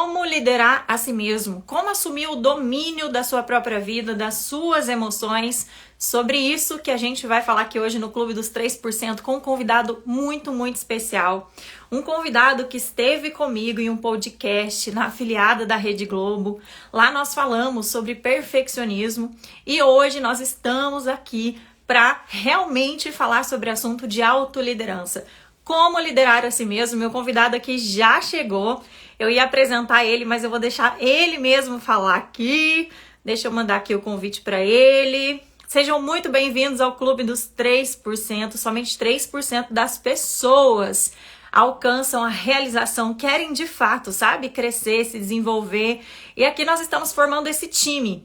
Como liderar a si mesmo, como assumir o domínio da sua própria vida, das suas emoções. Sobre isso que a gente vai falar aqui hoje no Clube dos 3% com um convidado muito, muito especial. Um convidado que esteve comigo em um podcast na afiliada da Rede Globo. Lá nós falamos sobre perfeccionismo e hoje nós estamos aqui para realmente falar sobre o assunto de autoliderança. Como liderar a si mesmo. Meu convidado aqui já chegou. Eu ia apresentar ele, mas eu vou deixar ele mesmo falar aqui. Deixa eu mandar aqui o convite para ele. Sejam muito bem-vindos ao Clube dos 3%. Somente 3% das pessoas alcançam a realização, querem de fato, sabe? Crescer, se desenvolver. E aqui nós estamos formando esse time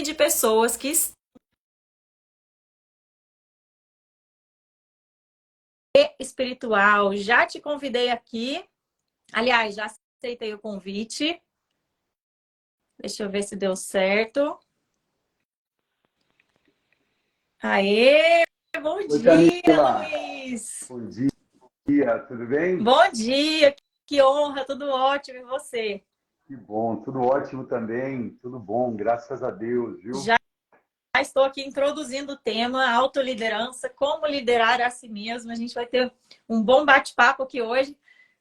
de pessoas que espiritual. Já te convidei aqui. Aliás, já aceitei o convite. Deixa eu ver se deu certo. Aê! Bom dia, Luiz! Bom dia, tudo bem? Bom dia! Que honra, tudo ótimo. E você? Que bom, tudo ótimo também, tudo bom, graças a Deus, viu? Já estou aqui introduzindo o tema autoliderança, como liderar a si mesmo. A gente vai ter um bom bate-papo aqui hoje.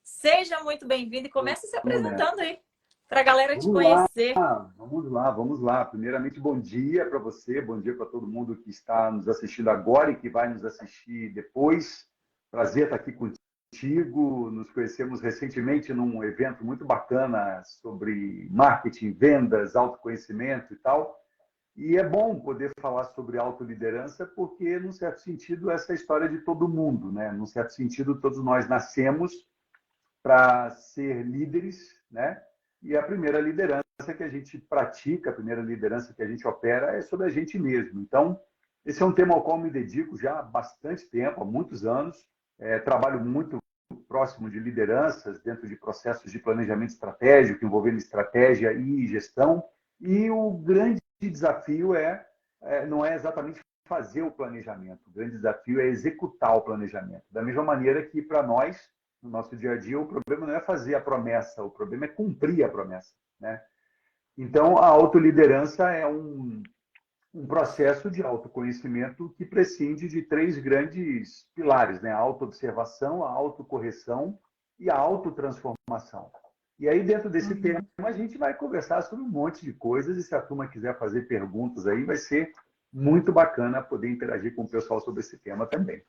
Seja muito bem-vindo e comece se apresentando aí, para a galera te conhecer. Vamos lá. Primeiramente, bom dia para você, bom dia para todo mundo que está nos assistindo agora e que vai nos assistir depois. Prazer estar aqui contigo. Nos conhecemos recentemente num evento muito bacana sobre marketing, vendas, autoconhecimento e tal. E é bom poder falar sobre autoliderança porque, num certo sentido, essa é a história de todo mundo, né? Num certo sentido, todos nós nascemos para ser líderes, né? E a primeira liderança que a gente pratica, a primeira liderança que a gente opera é sobre a gente mesmo. Então, esse é um tema ao qual me dedico já há bastante tempo, há muitos anos. Trabalho muito próximo de lideranças dentro de processos de planejamento estratégico, envolvendo estratégia e gestão. E o grande desafio não é exatamente fazer o planejamento. O grande desafio é executar o planejamento. Da mesma maneira que, para nós, no nosso dia a dia, o problema não é fazer a promessa, o problema é cumprir a promessa, né? Então, a autoliderança é um processo de autoconhecimento que prescinde de três grandes pilares, né? A autoobservação, a autocorreção e a autotransformação. E aí, dentro desse tema, a gente vai conversar sobre um monte de coisas e se a turma quiser fazer perguntas aí, vai ser muito bacana poder interagir com o pessoal sobre esse tema também.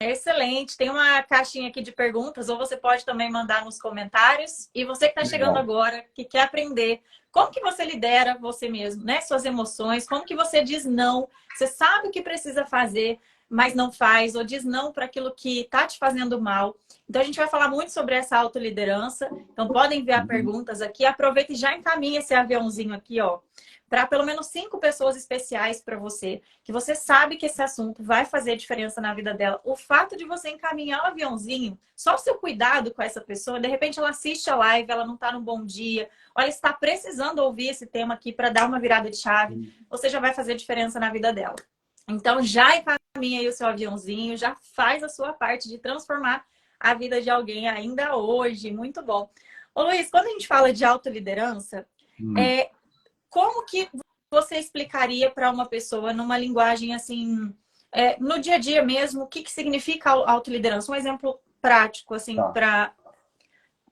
Excelente. Tem uma caixinha aqui de perguntas, ou você pode também mandar nos comentários. E você que está chegando agora, que quer aprender como que você lidera você mesmo, né? Suas emoções, como que você diz não. Você sabe o que precisa fazer, mas não faz, ou diz não para aquilo que está te fazendo mal. Então, a gente vai falar muito sobre essa autoliderança. Então, podem enviar perguntas aqui. Aproveita e já encaminha esse aviãozinho aqui, ó, para pelo menos 5 pessoas especiais para você, que você sabe que esse assunto vai fazer diferença na vida dela. O fato de você encaminhar o aviãozinho, só o seu cuidado com essa pessoa, de repente ela assiste a live, ela não está num bom dia, ou ela está precisando ouvir esse tema aqui para dar uma virada de chave, você já vai fazer diferença na vida dela. Então já encaminha aí o seu aviãozinho, já faz a sua parte de transformar a vida de alguém ainda hoje. Muito bom. Ô Luiz, quando a gente fala de autoliderança, como que você explicaria para uma pessoa numa linguagem assim, no dia a dia mesmo, o que significa autoliderança? Um exemplo prático, assim, para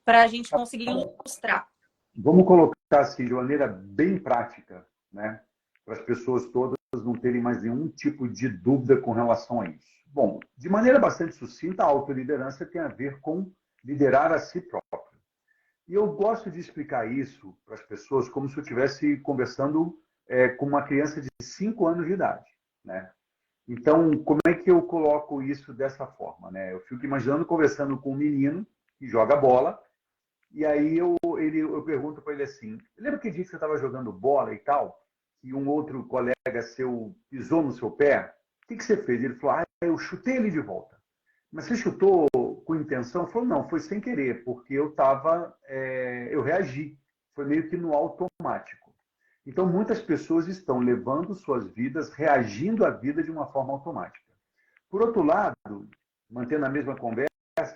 a gente conseguir ilustrar. Vamos colocar assim, de maneira bem prática, né? Para as pessoas todas não terem mais nenhum tipo de dúvida com relação a isso. Bom, de maneira bastante sucinta, a autoliderança tem a ver com liderar a si próprio. E eu gosto de explicar isso para as pessoas como se eu estivesse conversando com uma criança de 5 anos de idade, né? Então, como é que eu coloco isso dessa forma, né? Eu fico imaginando conversando com um menino que joga bola, e aí eu pergunto para ele assim, lembra que dia que você estava jogando bola e tal, e um outro colega seu pisou no seu pé? O que você fez? Ele falou, eu chutei ele de volta. Mas você chutou com intenção? Ele falou, não, foi sem querer, porque eu reagi. Foi meio que no automático. Então, muitas pessoas estão levando suas vidas, reagindo à vida de uma forma automática. Por outro lado, mantendo a mesma conversa,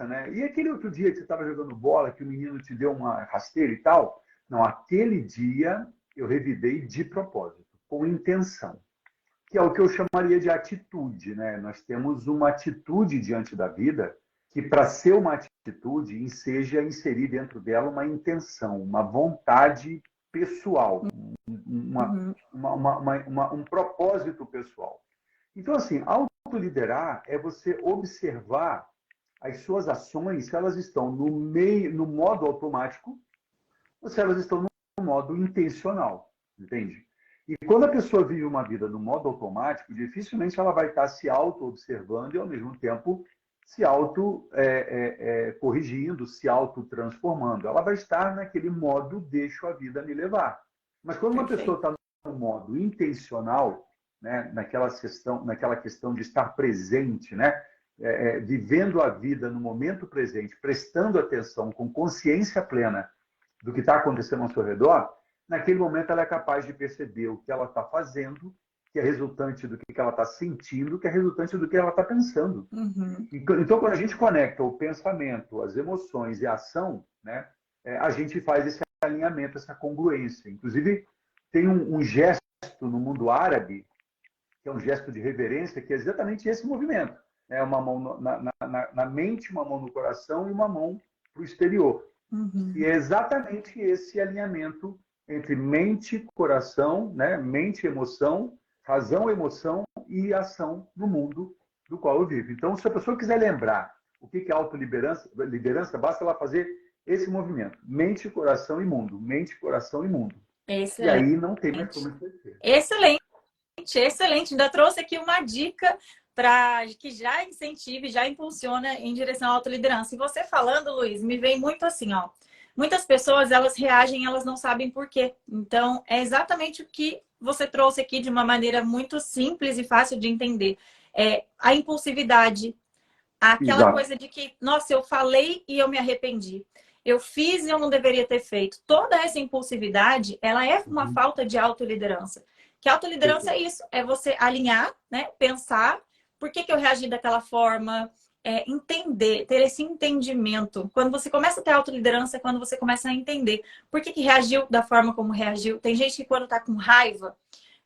né? E aquele outro dia que você estava jogando bola, que o menino te deu uma rasteira e tal? Não, aquele dia eu revidei de propósito, com intenção, que é o que eu chamaria de atitude, né? Nós temos uma atitude diante da vida que, para ser uma atitude, seja inserir dentro dela uma intenção, uma vontade pessoal, Uhum. um propósito pessoal. Então, assim, autoliderar é você observar as suas ações, se elas estão no modo automático ou se elas estão no modo intencional, entende? E quando a pessoa vive uma vida no modo automático, dificilmente ela vai estar se auto-observando e, ao mesmo tempo, se auto-corrigindo, se auto-transformando. Ela vai estar naquele modo deixo a vida me levar. Mas quando uma pessoa Perfeito. está no modo intencional, né, naquela questão de estar presente, né, vivendo a vida no momento presente, prestando atenção com consciência plena do que está acontecendo ao seu redor, naquele momento ela é capaz de perceber o que ela está fazendo, que é resultante do que ela está sentindo, que é resultante do que ela está pensando. Uhum. Então, quando a gente conecta o pensamento, as emoções e a ação, né, a gente faz esse alinhamento, essa congruência. Inclusive, tem um gesto no mundo árabe, que é um gesto de reverência, que é exatamente esse movimento. É uma mão na mente, uma mão no coração e uma mão para o exterior. E Uhum. é exatamente esse alinhamento entre mente, coração, né? Mente, emoção, razão, emoção e ação no mundo do qual eu vivo. Então, se a pessoa quiser lembrar o que é autoliderança, basta ela fazer esse movimento. Mente, coração e mundo. Mente, coração e mundo. E Excelente. aí não tem mais como esquecer. Excelente, excelente. Ainda trouxe aqui uma dica para que já incentive, já impulsiona em direção à autoliderança. E você falando, Luiz, me vem muito assim, ó. Muitas pessoas, elas reagem, elas não sabem por quê. Então, é exatamente o que você trouxe aqui de uma maneira muito simples e fácil de entender. É a impulsividade, aquela Exato. coisa de que, nossa, eu falei e eu me arrependi. Eu fiz e eu não deveria ter feito. Toda essa impulsividade, ela é uma Uhum. falta de autoliderança. Que autoliderança é Perfeito. isso, é você alinhar, né? Pensar por que eu reagi daquela forma, entender, ter esse entendimento. Quando você começa a ter autoliderança, é quando você começa a entender por que reagiu da forma como reagiu. Tem gente que quando tá com raiva,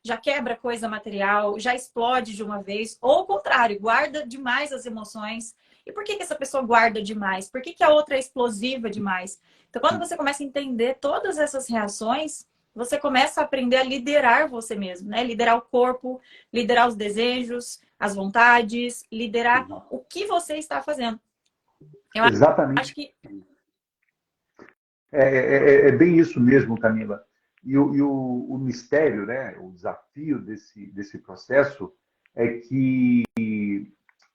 já quebra coisa material, já explode de uma vez, ou o contrário, guarda demais as emoções. E por que essa pessoa guarda demais? Por que a outra é explosiva demais? Então, quando você começa a entender todas essas reações, você começa a aprender a liderar você mesmo, né? Liderar o corpo, liderar os desejos, as vontades, liderar Exato. o que você está fazendo. Eu acho Exatamente. que É bem isso mesmo, Camila. E o mistério, né, o desafio desse processo é que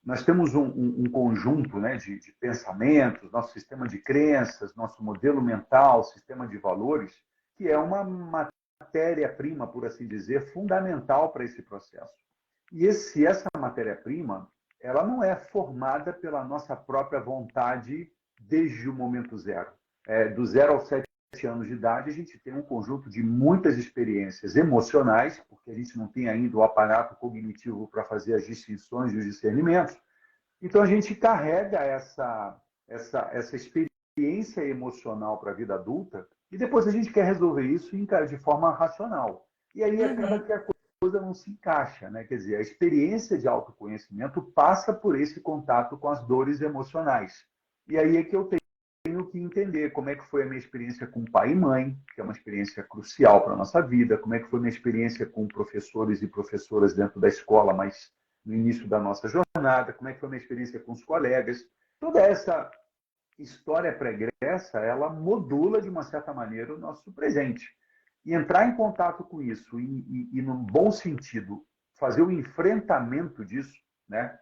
nós temos um conjunto, né, de pensamentos, nosso sistema de crenças, nosso modelo mental, sistema de valores, que é uma matéria-prima, por assim dizer, fundamental para esse processo. E essa matéria-prima, ela não é formada pela nossa própria vontade desde o momento zero. Do 0 aos 7 anos de idade, a gente tem um conjunto de muitas experiências emocionais, porque a gente não tem ainda o aparato cognitivo para fazer as distinções e os discernimentos. Então, a gente carrega essa experiência emocional para a vida adulta e depois a gente quer resolver isso de forma racional. E aí acaba uhum, que a coisa não se encaixa, né? Quer dizer, a experiência de autoconhecimento passa por esse contato com as dores emocionais. E aí é que eu tenho que entender como é que foi a minha experiência com pai e mãe, que é uma experiência crucial para a nossa vida, como é que foi a minha experiência com professores e professoras dentro da escola, mas no início da nossa jornada, como é que foi a minha experiência com os colegas. Toda essa história pregressa, ela modula, de uma certa maneira, o nosso presente. E entrar em contato com isso e num bom sentido, fazer o enfrentamento disso, né?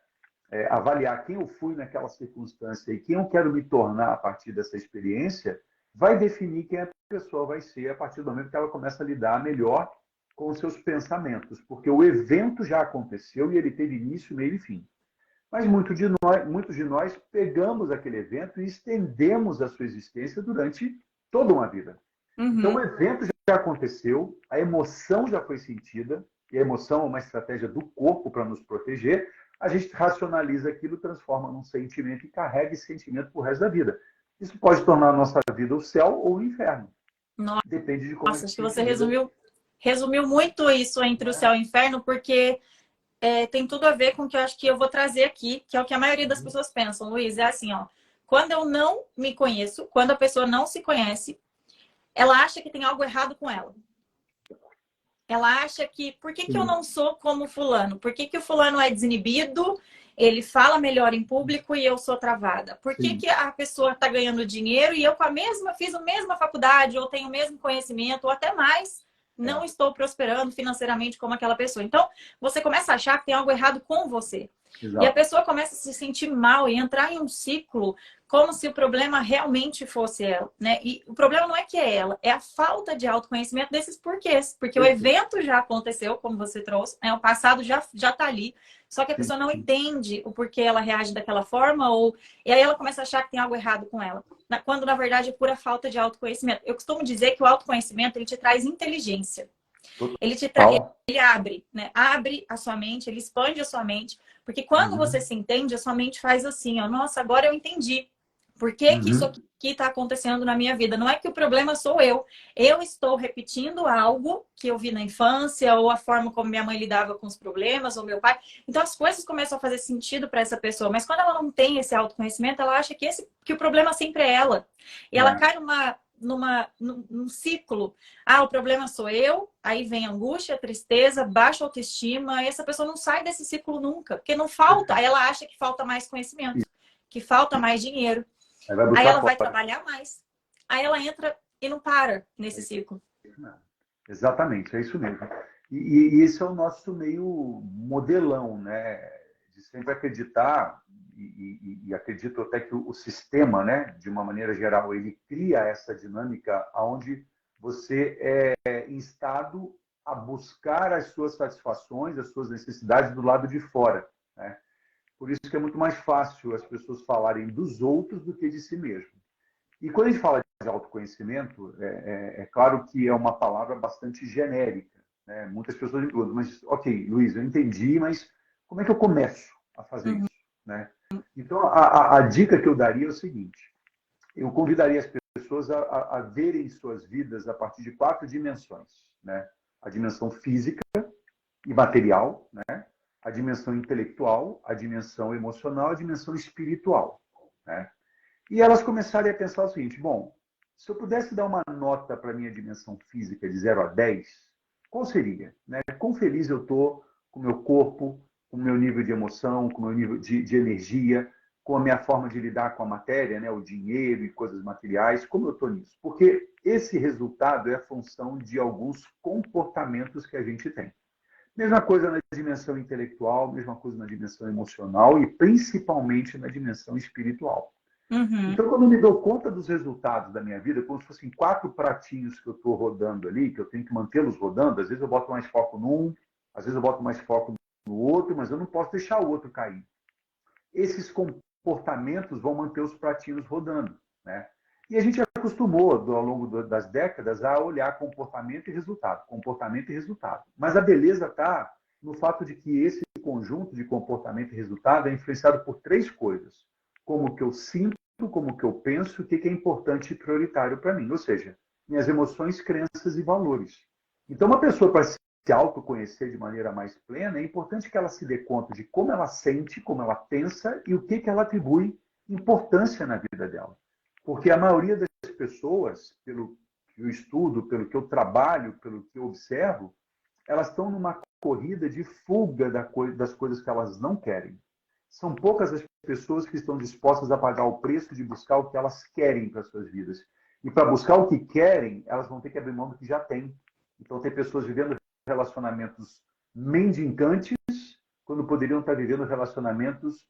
Avaliar quem eu fui naquela circunstância e quem eu quero me tornar a partir dessa experiência, vai definir quem a pessoa vai ser a partir do momento que ela começa a lidar melhor com os seus pensamentos, porque o evento já aconteceu e ele teve início, meio e fim. Mas muitos de nós pegamos aquele evento e estendemos a sua existência durante toda uma vida. Então, o uhum, evento já aconteceu, a emoção já foi sentida, e a emoção é uma estratégia do corpo para nos proteger, a gente racionaliza aquilo, transforma num sentimento e carrega esse sentimento pro resto da vida. Isso pode tornar a nossa vida o céu ou o inferno. Depende de como a Nossa, acho que gente você lida. resumiu muito isso entre o céu e o inferno, porque tem tudo a ver com o que eu acho que eu vou trazer aqui, que é o que a maioria das pessoas pensam, Luiz. É assim, ó. Quando eu não me conheço, quando a pessoa não se conhece, ela acha que tem algo errado com ela. Ela acha que, por que eu não sou como fulano? Por que o fulano é desinibido, ele fala melhor em público e eu sou travada? Por que a pessoa está ganhando dinheiro e eu fiz a mesma faculdade, ou tenho o mesmo conhecimento, ou até mais, não estou prosperando financeiramente como aquela pessoa? Então, você começa a achar que tem algo errado com você. Exato. E a pessoa começa a se sentir mal e entrar em um ciclo como se o problema realmente fosse ela, né? E o problema não é que é ela, é a falta de autoconhecimento desses porquês. Porque o evento já aconteceu, como você trouxe, né? O passado já tá ali, só que a pessoa não entende o porquê ela reage daquela forma, e aí ela começa a achar que tem algo errado com ela, quando na verdade é pura falta de autoconhecimento. Eu costumo dizer que o autoconhecimento, ele te traz inteligência. Ele abre, né? Abre a sua mente, ele expande a sua mente. Porque quando você se entende, a sua mente faz assim, ó, nossa, agora eu entendi. Por que isso aqui está acontecendo na minha vida? Não é que o problema sou eu. Eu estou repetindo algo que eu vi na infância, ou a forma como minha mãe lidava com os problemas, ou meu pai. Então as coisas começam a fazer sentido para essa pessoa. Mas quando ela não tem esse autoconhecimento, ela acha que o problema sempre é ela. E ela cai num ciclo. Ah, o problema sou eu, aí vem angústia, tristeza, baixa autoestima, e essa pessoa não sai desse ciclo nunca, porque não falta, aí ela acha que falta mais conhecimento, que falta mais dinheiro, aí ela vai trabalhar mais, aí ela entra e não para nesse ciclo. Exatamente, é isso mesmo. E esse é o nosso meio modelão, né? De sempre acreditar, e acredito até que o sistema, né, de uma maneira geral, ele cria essa dinâmica onde você é instado a buscar as suas satisfações, as suas necessidades do lado de fora, né? Por isso que é muito mais fácil as pessoas falarem dos outros do que de si mesmo. E quando a gente fala de autoconhecimento, é claro que é uma palavra bastante genérica, né? Muitas pessoas me perguntam, mas, ok, Luiz, eu entendi, mas como é que eu começo a fazer isso, né? Então, a dica que eu daria é o seguinte: eu convidaria as pessoas a verem suas vidas a partir de 4 dimensões, né? A dimensão física e material, né? A dimensão intelectual, a dimensão emocional, a dimensão espiritual, né? E elas começarem a pensar o seguinte: bom, se eu pudesse dar uma nota para a minha dimensão física de 0 a 10, qual seria? Né? Quão feliz eu estou com o meu corpo, com o meu nível de emoção, com o meu nível de energia, com a minha forma de lidar com a matéria, né? O dinheiro e coisas materiais, como eu estou nisso? Porque esse resultado é a função de alguns comportamentos que a gente tem. Mesma coisa na dimensão intelectual, mesma coisa na dimensão emocional e principalmente na dimensão espiritual. Então, quando eu me dou conta dos resultados da minha vida, como se fossem 4 pratinhos que eu estou rodando ali, que eu tenho que mantê-los rodando, às vezes eu boto mais foco num, às vezes eu boto mais foco no outro, mas eu não posso deixar o outro cair. Esses comportamentos vão manter os pratinhos rodando, né? E a gente acostumou, ao longo das décadas, a olhar comportamento e resultado, comportamento e resultado. Mas a beleza está no fato de que esse conjunto de comportamento e resultado é influenciado por 3 coisas: como que eu sinto, como que eu penso, o que é importante e prioritário para mim. Ou seja, minhas emoções, crenças e valores. Então, uma pessoa, para se autoconhecer de maneira mais plena, é importante que ela se dê conta de como ela sente, como ela pensa e o que ela atribui importância na vida dela. Porque a maioria das pessoas, pelo que eu estudo, pelo que eu trabalho, pelo que eu observo, elas estão numa corrida de fuga das coisas que elas não querem. São poucas as pessoas que estão dispostas a pagar o preço de buscar o que elas querem para suas vidas. E para buscar o que querem, elas vão ter que abrir mão do que já têm. Então, tem pessoas vivendo relacionamentos mendicantes quando poderiam estar vivendo relacionamentos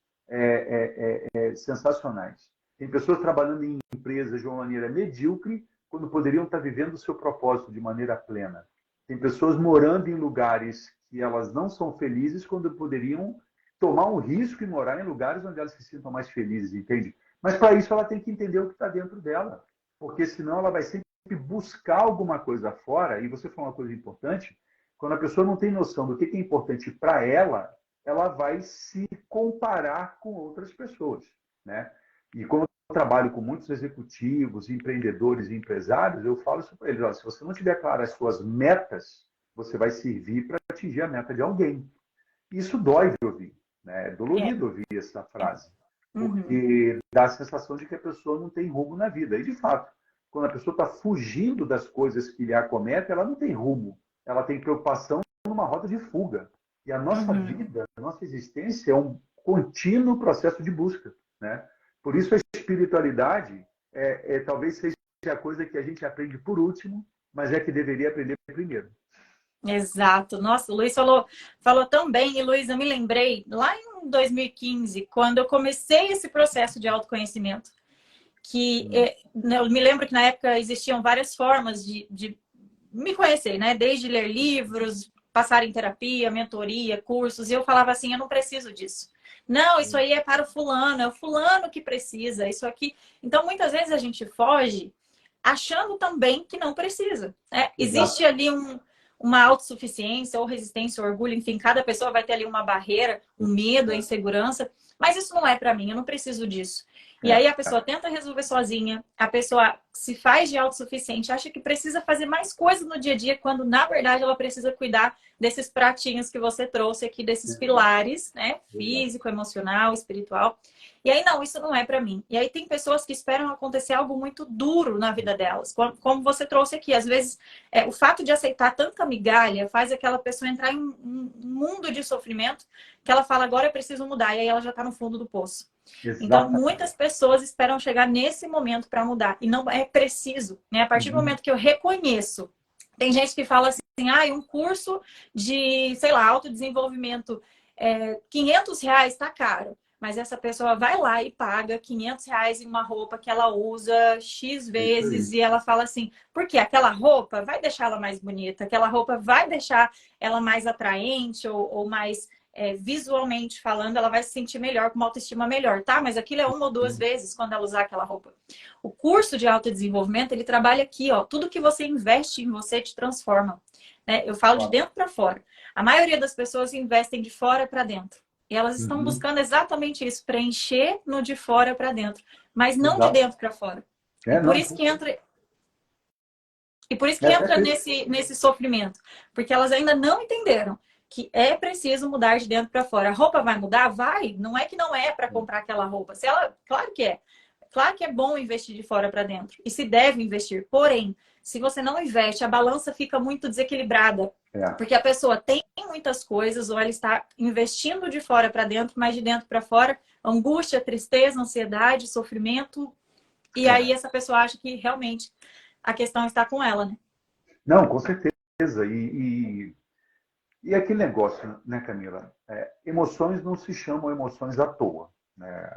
sensacionais. Tem pessoas trabalhando em empresas de uma maneira medíocre quando poderiam estar vivendo o seu propósito de maneira plena. Tem pessoas morando em lugares que elas não são felizes quando poderiam tomar um risco e morar em lugares onde elas se sintam mais felizes, entende? Mas para isso ela tem que entender o que está dentro dela, porque senão ela vai sempre buscar alguma coisa fora. E você falou uma coisa importante: quando a pessoa não tem noção do que é importante para ela, ela vai se comparar com outras pessoas, né? E como eu trabalho com muitos executivos, empreendedores e empresários, eu falo isso para eles: olha, se você não tiver claras as suas metas, você vai servir para atingir a meta de alguém. Isso dói de ouvir, né? É É. dolorido ouvir essa frase, Uhum. porque dá a sensação de que a pessoa não tem rumo na vida. E, de fato, quando a pessoa está fugindo das coisas que lhe acometem, ela não tem rumo. Ela tem preocupação numa rota de fuga. E a nossa Uhum. vida, a nossa existência é um contínuo processo de busca, né? Por isso a espiritualidade talvez seja a coisa que a gente aprende por último, mas é que deveria aprender primeiro. Exato. Nossa, o Luiz falou tão bem. E, Luiz, eu me lembrei lá em 2015, quando eu comecei esse processo de autoconhecimento, que eu me lembro que na época existiam várias formas de me conhecer, né? Desde ler livros, passar em terapia, mentoria, cursos, e eu falava assim, eu não preciso disso. Não, isso aí é para o fulano, é o fulano que precisa, isso aqui. Então, muitas vezes a gente foge achando também que não precisa, né? Existe Exato. ali uma autossuficiência ou resistência, orgulho, enfim, cada pessoa vai ter ali uma barreira, um medo, a insegurança, mas isso não é para mim, eu não preciso disso. E aí a pessoa tenta resolver sozinha, a pessoa se faz de autossuficiente, acha que precisa fazer mais coisas no dia a dia, quando na verdade ela precisa cuidar desses pratinhos que você trouxe aqui, desses pilares, né? Exato. Físico, emocional, espiritual. E aí, não, isso não é para mim. E aí tem pessoas que esperam acontecer algo muito duro na vida delas, como você trouxe aqui. Às vezes, o fato de aceitar tanta migalha faz aquela pessoa entrar em um mundo de sofrimento que ela fala, agora eu preciso mudar, e aí ela já está no fundo do poço. Então, muitas Exatamente. pessoas esperam chegar nesse momento para mudar. E não é preciso, né? A partir do Uhum. momento que eu reconheço. Tem gente que fala assim, um curso de, sei lá, autodesenvolvimento, R$ 500 tá caro. Mas essa pessoa vai lá e paga R$ 500 em uma roupa que ela usa X É isso aí. vezes e ela fala assim, porque aquela roupa vai deixar ela mais bonita, aquela roupa vai deixar ela mais atraente ou mais visualmente falando, ela vai se sentir melhor, com uma autoestima melhor, tá? Mas aquilo é uma ou duas vezes quando ela usar aquela roupa. O curso de autodesenvolvimento, ele trabalha aqui, ó, tudo que você investe em você te transforma, né? Eu falo de Claro. dentro para fora. A maioria das pessoas investem de fora para dentro. E elas estão Uhum. buscando exatamente isso, preencher no de fora para dentro, mas não de Exato. dentro para fora. E por Não, isso que perfeito. entra e por isso que É entra perfeito. nesse sofrimento, porque elas ainda não entenderam que é preciso mudar de dentro para fora. A roupa vai mudar? Vai. Não é que não é para comprar aquela roupa. Se ela, claro que é. Claro que é bom investir de fora para dentro. E se deve investir. Porém, se você não investe, a balança fica muito desequilibrada. É. Porque a pessoa tem muitas coisas, ou ela está investindo de fora para dentro, mas de dentro para fora, angústia, tristeza, ansiedade, sofrimento. E aí É. essa pessoa acha que realmente a questão está com ela, né? Não, com certeza. E aquele negócio, né, Camila? Emoções não se chamam emoções à toa, né?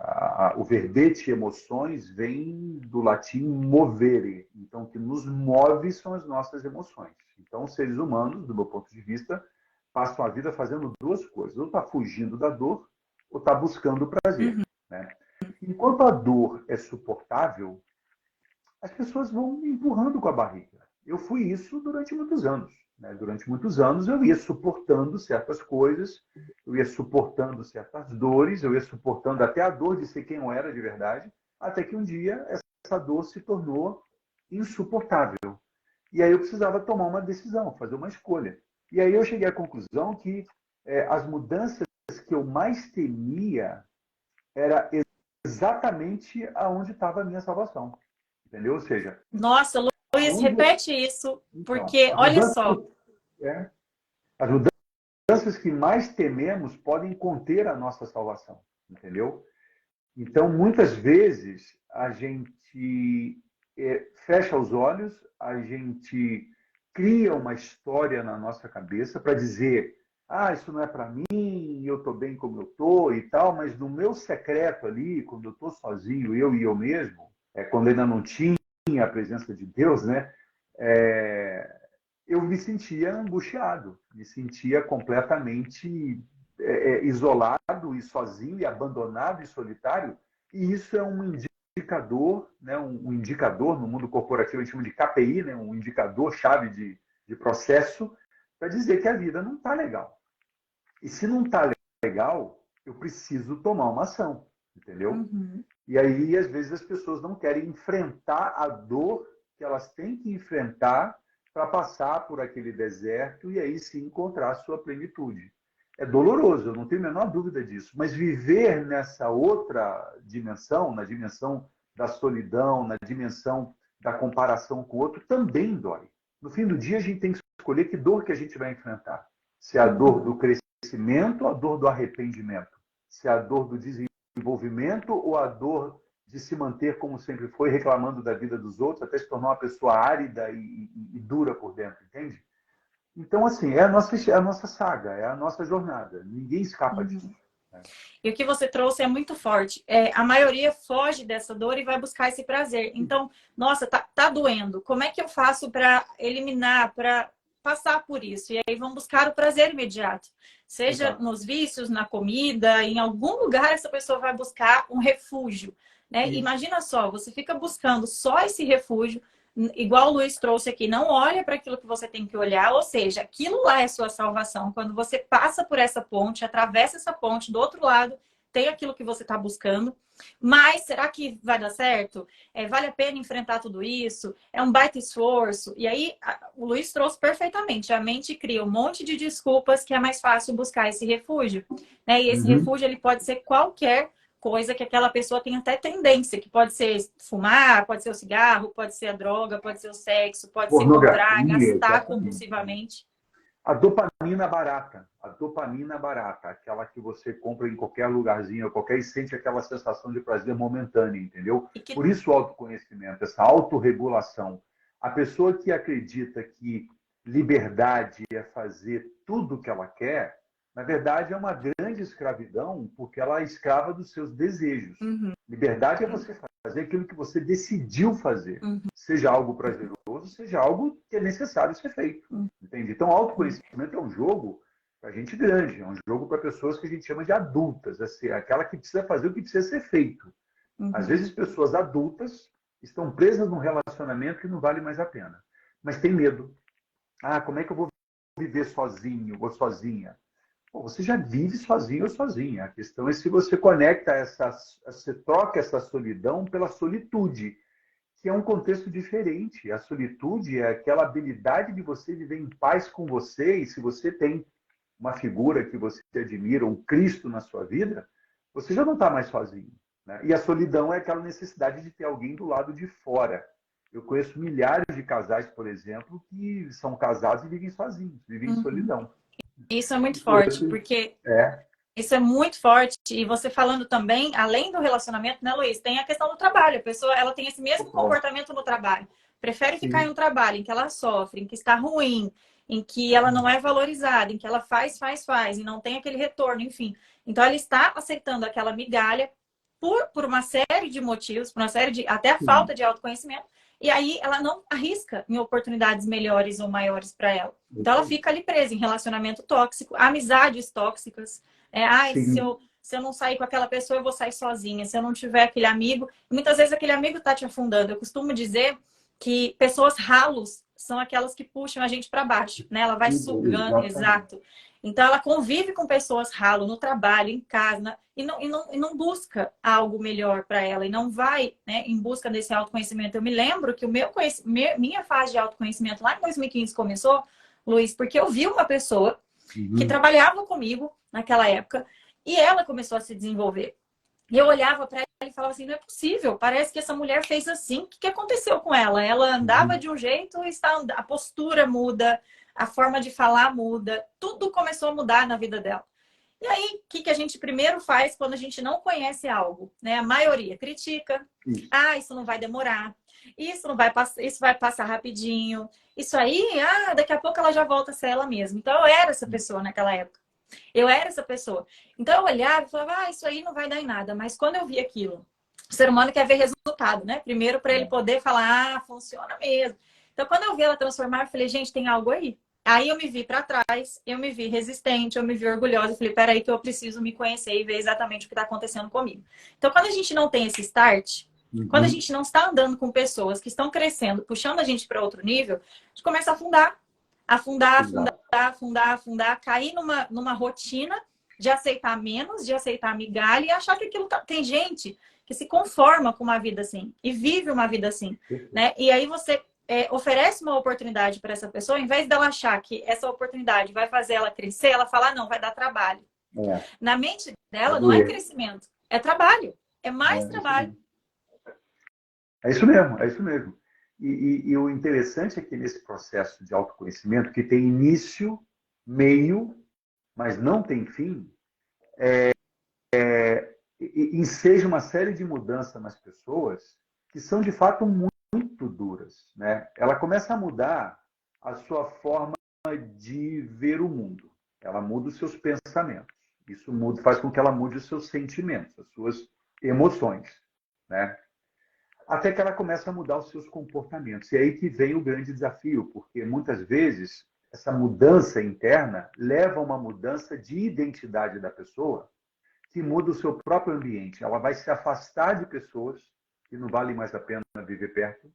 O verbete emoções vem do latim movere. Então, o que nos move são as nossas emoções. Então, os seres humanos, do meu ponto de vista, passam a vida fazendo duas coisas: ou está fugindo da dor, ou está buscando o prazer, Uhum. né? Enquanto a dor é suportável, as pessoas vão empurrando com a barriga. Eu fui isso durante muitos anos, né? Durante muitos anos eu ia suportando certas coisas, eu ia suportando certas dores, eu ia suportando até a dor de ser quem eu era de verdade, até que um dia essa dor se tornou insuportável. E aí eu precisava tomar uma decisão, fazer uma escolha. E aí eu cheguei à conclusão que as mudanças que eu mais temia era exatamente aonde estava a minha salvação. Entendeu? Ou seja, Nossa, Luiz, aonde. repete isso, Então, porque olha só. é, as mudanças que mais tememos podem conter a nossa salvação. Entendeu? Então, muitas vezes, a gente fecha os olhos, a gente cria uma história na nossa cabeça para dizer: ah, isso não é para mim, eu estou bem como eu estou e tal, mas no meu secreto ali, quando eu estou sozinho, eu e eu mesmo, quando ainda não tinha a presença de Deus, né? É, eu me sentia angustiado, me sentia completamente isolado e sozinho e abandonado e solitário. E isso é um indicador, né, um indicador no mundo corporativo, a gente chama de KPI, né, um indicador chave de processo, para dizer que a vida não está legal. E se não está legal, eu preciso tomar uma ação, entendeu? Uhum. E aí, às vezes, as pessoas não querem enfrentar a dor que elas têm que enfrentar para passar por aquele deserto e aí sim encontrar a sua plenitude. É doloroso, eu não tenho a menor dúvida disso, mas viver nessa outra dimensão, na dimensão da solidão, na dimensão da comparação com o outro, também dói. No fim do dia, a gente tem que escolher que dor que a gente vai enfrentar. Se é a dor do crescimento ou a dor do arrependimento. Se é a dor do desenvolvimento ou a dor de se manter como sempre foi, reclamando da vida dos outros, até se tornar uma pessoa árida e dura por dentro, entende? Então, assim, é a nossa saga, é a nossa jornada. Ninguém escapa disso. Né? E o que você trouxe é muito forte. A maioria foge dessa dor e vai buscar esse prazer. Então, nossa, tá doendo. Como é que eu faço para eliminar, para passar por isso? E aí vão buscar o prazer imediato. Seja Exato. nos vícios, na comida, em algum lugar essa pessoa vai buscar um refúgio. Né? Imagina só, você fica buscando só esse refúgio, igual o Luiz trouxe aqui, não olha para aquilo que você tem que olhar, ou seja, aquilo lá é sua salvação. Quando você passa por essa ponte, atravessa essa ponte, do outro lado, tem aquilo que você está buscando. Mas será que vai dar certo? Vale a pena enfrentar tudo isso? É um baita esforço? E aí, o Luiz trouxe perfeitamente. A mente cria um monte de desculpas que é mais fácil buscar esse refúgio. Né? E esse refúgio ele pode ser qualquer coisa que aquela pessoa tem até tendência, que pode ser fumar, pode ser o cigarro, pode ser a droga, pode ser o sexo, pode ser comprar, Pornografia, gastar exatamente. compulsivamente. A dopamina barata, aquela que você compra em qualquer lugarzinho, qualquer e sente aquela sensação de prazer momentânea, entendeu? Por isso o autoconhecimento, essa autorregulação. A pessoa que acredita que liberdade é fazer tudo o que ela quer, na verdade é uma grande escravidão, porque ela é escrava dos seus desejos. Liberdade é você fazer aquilo que você decidiu fazer. Seja algo prazeroso, seja algo que é necessário ser feito. Entende? Então, autoconhecimento é um jogo para gente grande, é um jogo para pessoas que a gente chama de adultas, assim, aquela que precisa fazer o que precisa ser feito. Às vezes, pessoas adultas estão presas num relacionamento que não vale mais a pena, mas tem medo. Ah, como é que eu vou viver sozinho ou sozinha? Bom, você já vive sozinho ou sozinha. A questão é se você você troca essa solidão pela solitude, que é um contexto diferente. A solitude é aquela habilidade de você viver em paz com você, e se você tem uma figura que você admira, um Cristo na sua vida, você já não está mais sozinho. Né? E a solidão é aquela necessidade de ter alguém do lado de fora. Eu conheço milhares de casais, por exemplo, que são casados e vivem sozinhos, vivem em solidão. Isso é muito forte, porque isso é muito forte. E você falando também, além do relacionamento, né, Luiz? Tem a questão do trabalho. A pessoa, ela tem esse mesmo comportamento no trabalho. Prefere ficar em um trabalho em que ela sofre, em que está ruim, em que ela não é valorizada, em que ela faz, e não tem aquele retorno, enfim. Então, ela está aceitando aquela migalha por uma série de motivos, por uma série de... até a falta de autoconhecimento. E aí, ela não arrisca em oportunidades melhores ou maiores para ela. Então, ela fica ali presa em relacionamento tóxico, amizades tóxicas. Se eu não sair com aquela pessoa, eu vou sair sozinha. Se eu não tiver aquele amigo... Muitas vezes aquele amigo está te afundando. Eu costumo dizer que pessoas ralos são aquelas que puxam a gente para baixo, né? Ela vai sugando, exato. Então, ela convive com pessoas ralo no trabalho, em casa, e não busca algo melhor para ela, e não vai, né, em busca desse autoconhecimento. Eu me lembro que minha fase de autoconhecimento lá em 2015 começou, Luiz, porque eu vi uma pessoa que trabalhava comigo naquela época, e ela começou a se desenvolver. E eu olhava para ela e falava assim, não é possível, parece que essa mulher fez assim. O que aconteceu com ela? Ela andava de um jeito, a postura muda, a forma de falar muda, tudo começou a mudar na vida dela. E aí, o que a gente primeiro faz quando a gente não conhece algo? Né? A maioria critica. Ah, isso não vai demorar. Isso não vai passar, isso vai passar rapidinho. Isso aí, daqui a pouco ela já volta a ser ela mesma. Então, eu era essa pessoa naquela época. Eu era essa pessoa. Então, eu olhava e falava, isso aí não vai dar em nada. Mas quando eu vi aquilo, o ser humano quer ver resultado, né? Primeiro, para ele poder falar, funciona mesmo. Então, quando eu vi ela transformar, eu falei, gente, tem algo aí. Aí eu me vi para trás, eu me vi resistente, eu me vi orgulhosa. Eu falei, peraí que eu preciso me conhecer e ver exatamente o que está acontecendo comigo. Então, quando a gente não tem esse start, quando a gente não está andando com pessoas que estão crescendo, puxando a gente para outro nível, a gente começa a afundar, cair numa rotina de aceitar menos, de aceitar migalha e achar que aquilo tá... Tem gente que se conforma com uma vida assim e vive uma vida assim, né? E aí você oferece uma oportunidade para essa pessoa, em vez dela achar que essa oportunidade vai fazer ela crescer, ela fala, ah, não, vai dar trabalho. Na mente dela não é crescimento, é trabalho, é mais trabalho. É isso mesmo, é isso mesmo. E o interessante é que nesse processo de autoconhecimento, que tem início, meio, mas não tem fim, enseja uma série de mudanças nas pessoas que são, de fato, muito duras, né? Ela começa a mudar a sua forma de ver o mundo. Ela muda os seus pensamentos. Isso muda, faz com que ela mude os seus sentimentos, as suas emoções, né? Até que ela começa a mudar os seus comportamentos. E aí que vem o grande desafio, porque muitas vezes essa mudança interna leva a uma mudança de identidade da pessoa que muda o seu próprio ambiente. Ela vai se afastar de pessoas que não valem mais a pena viver perto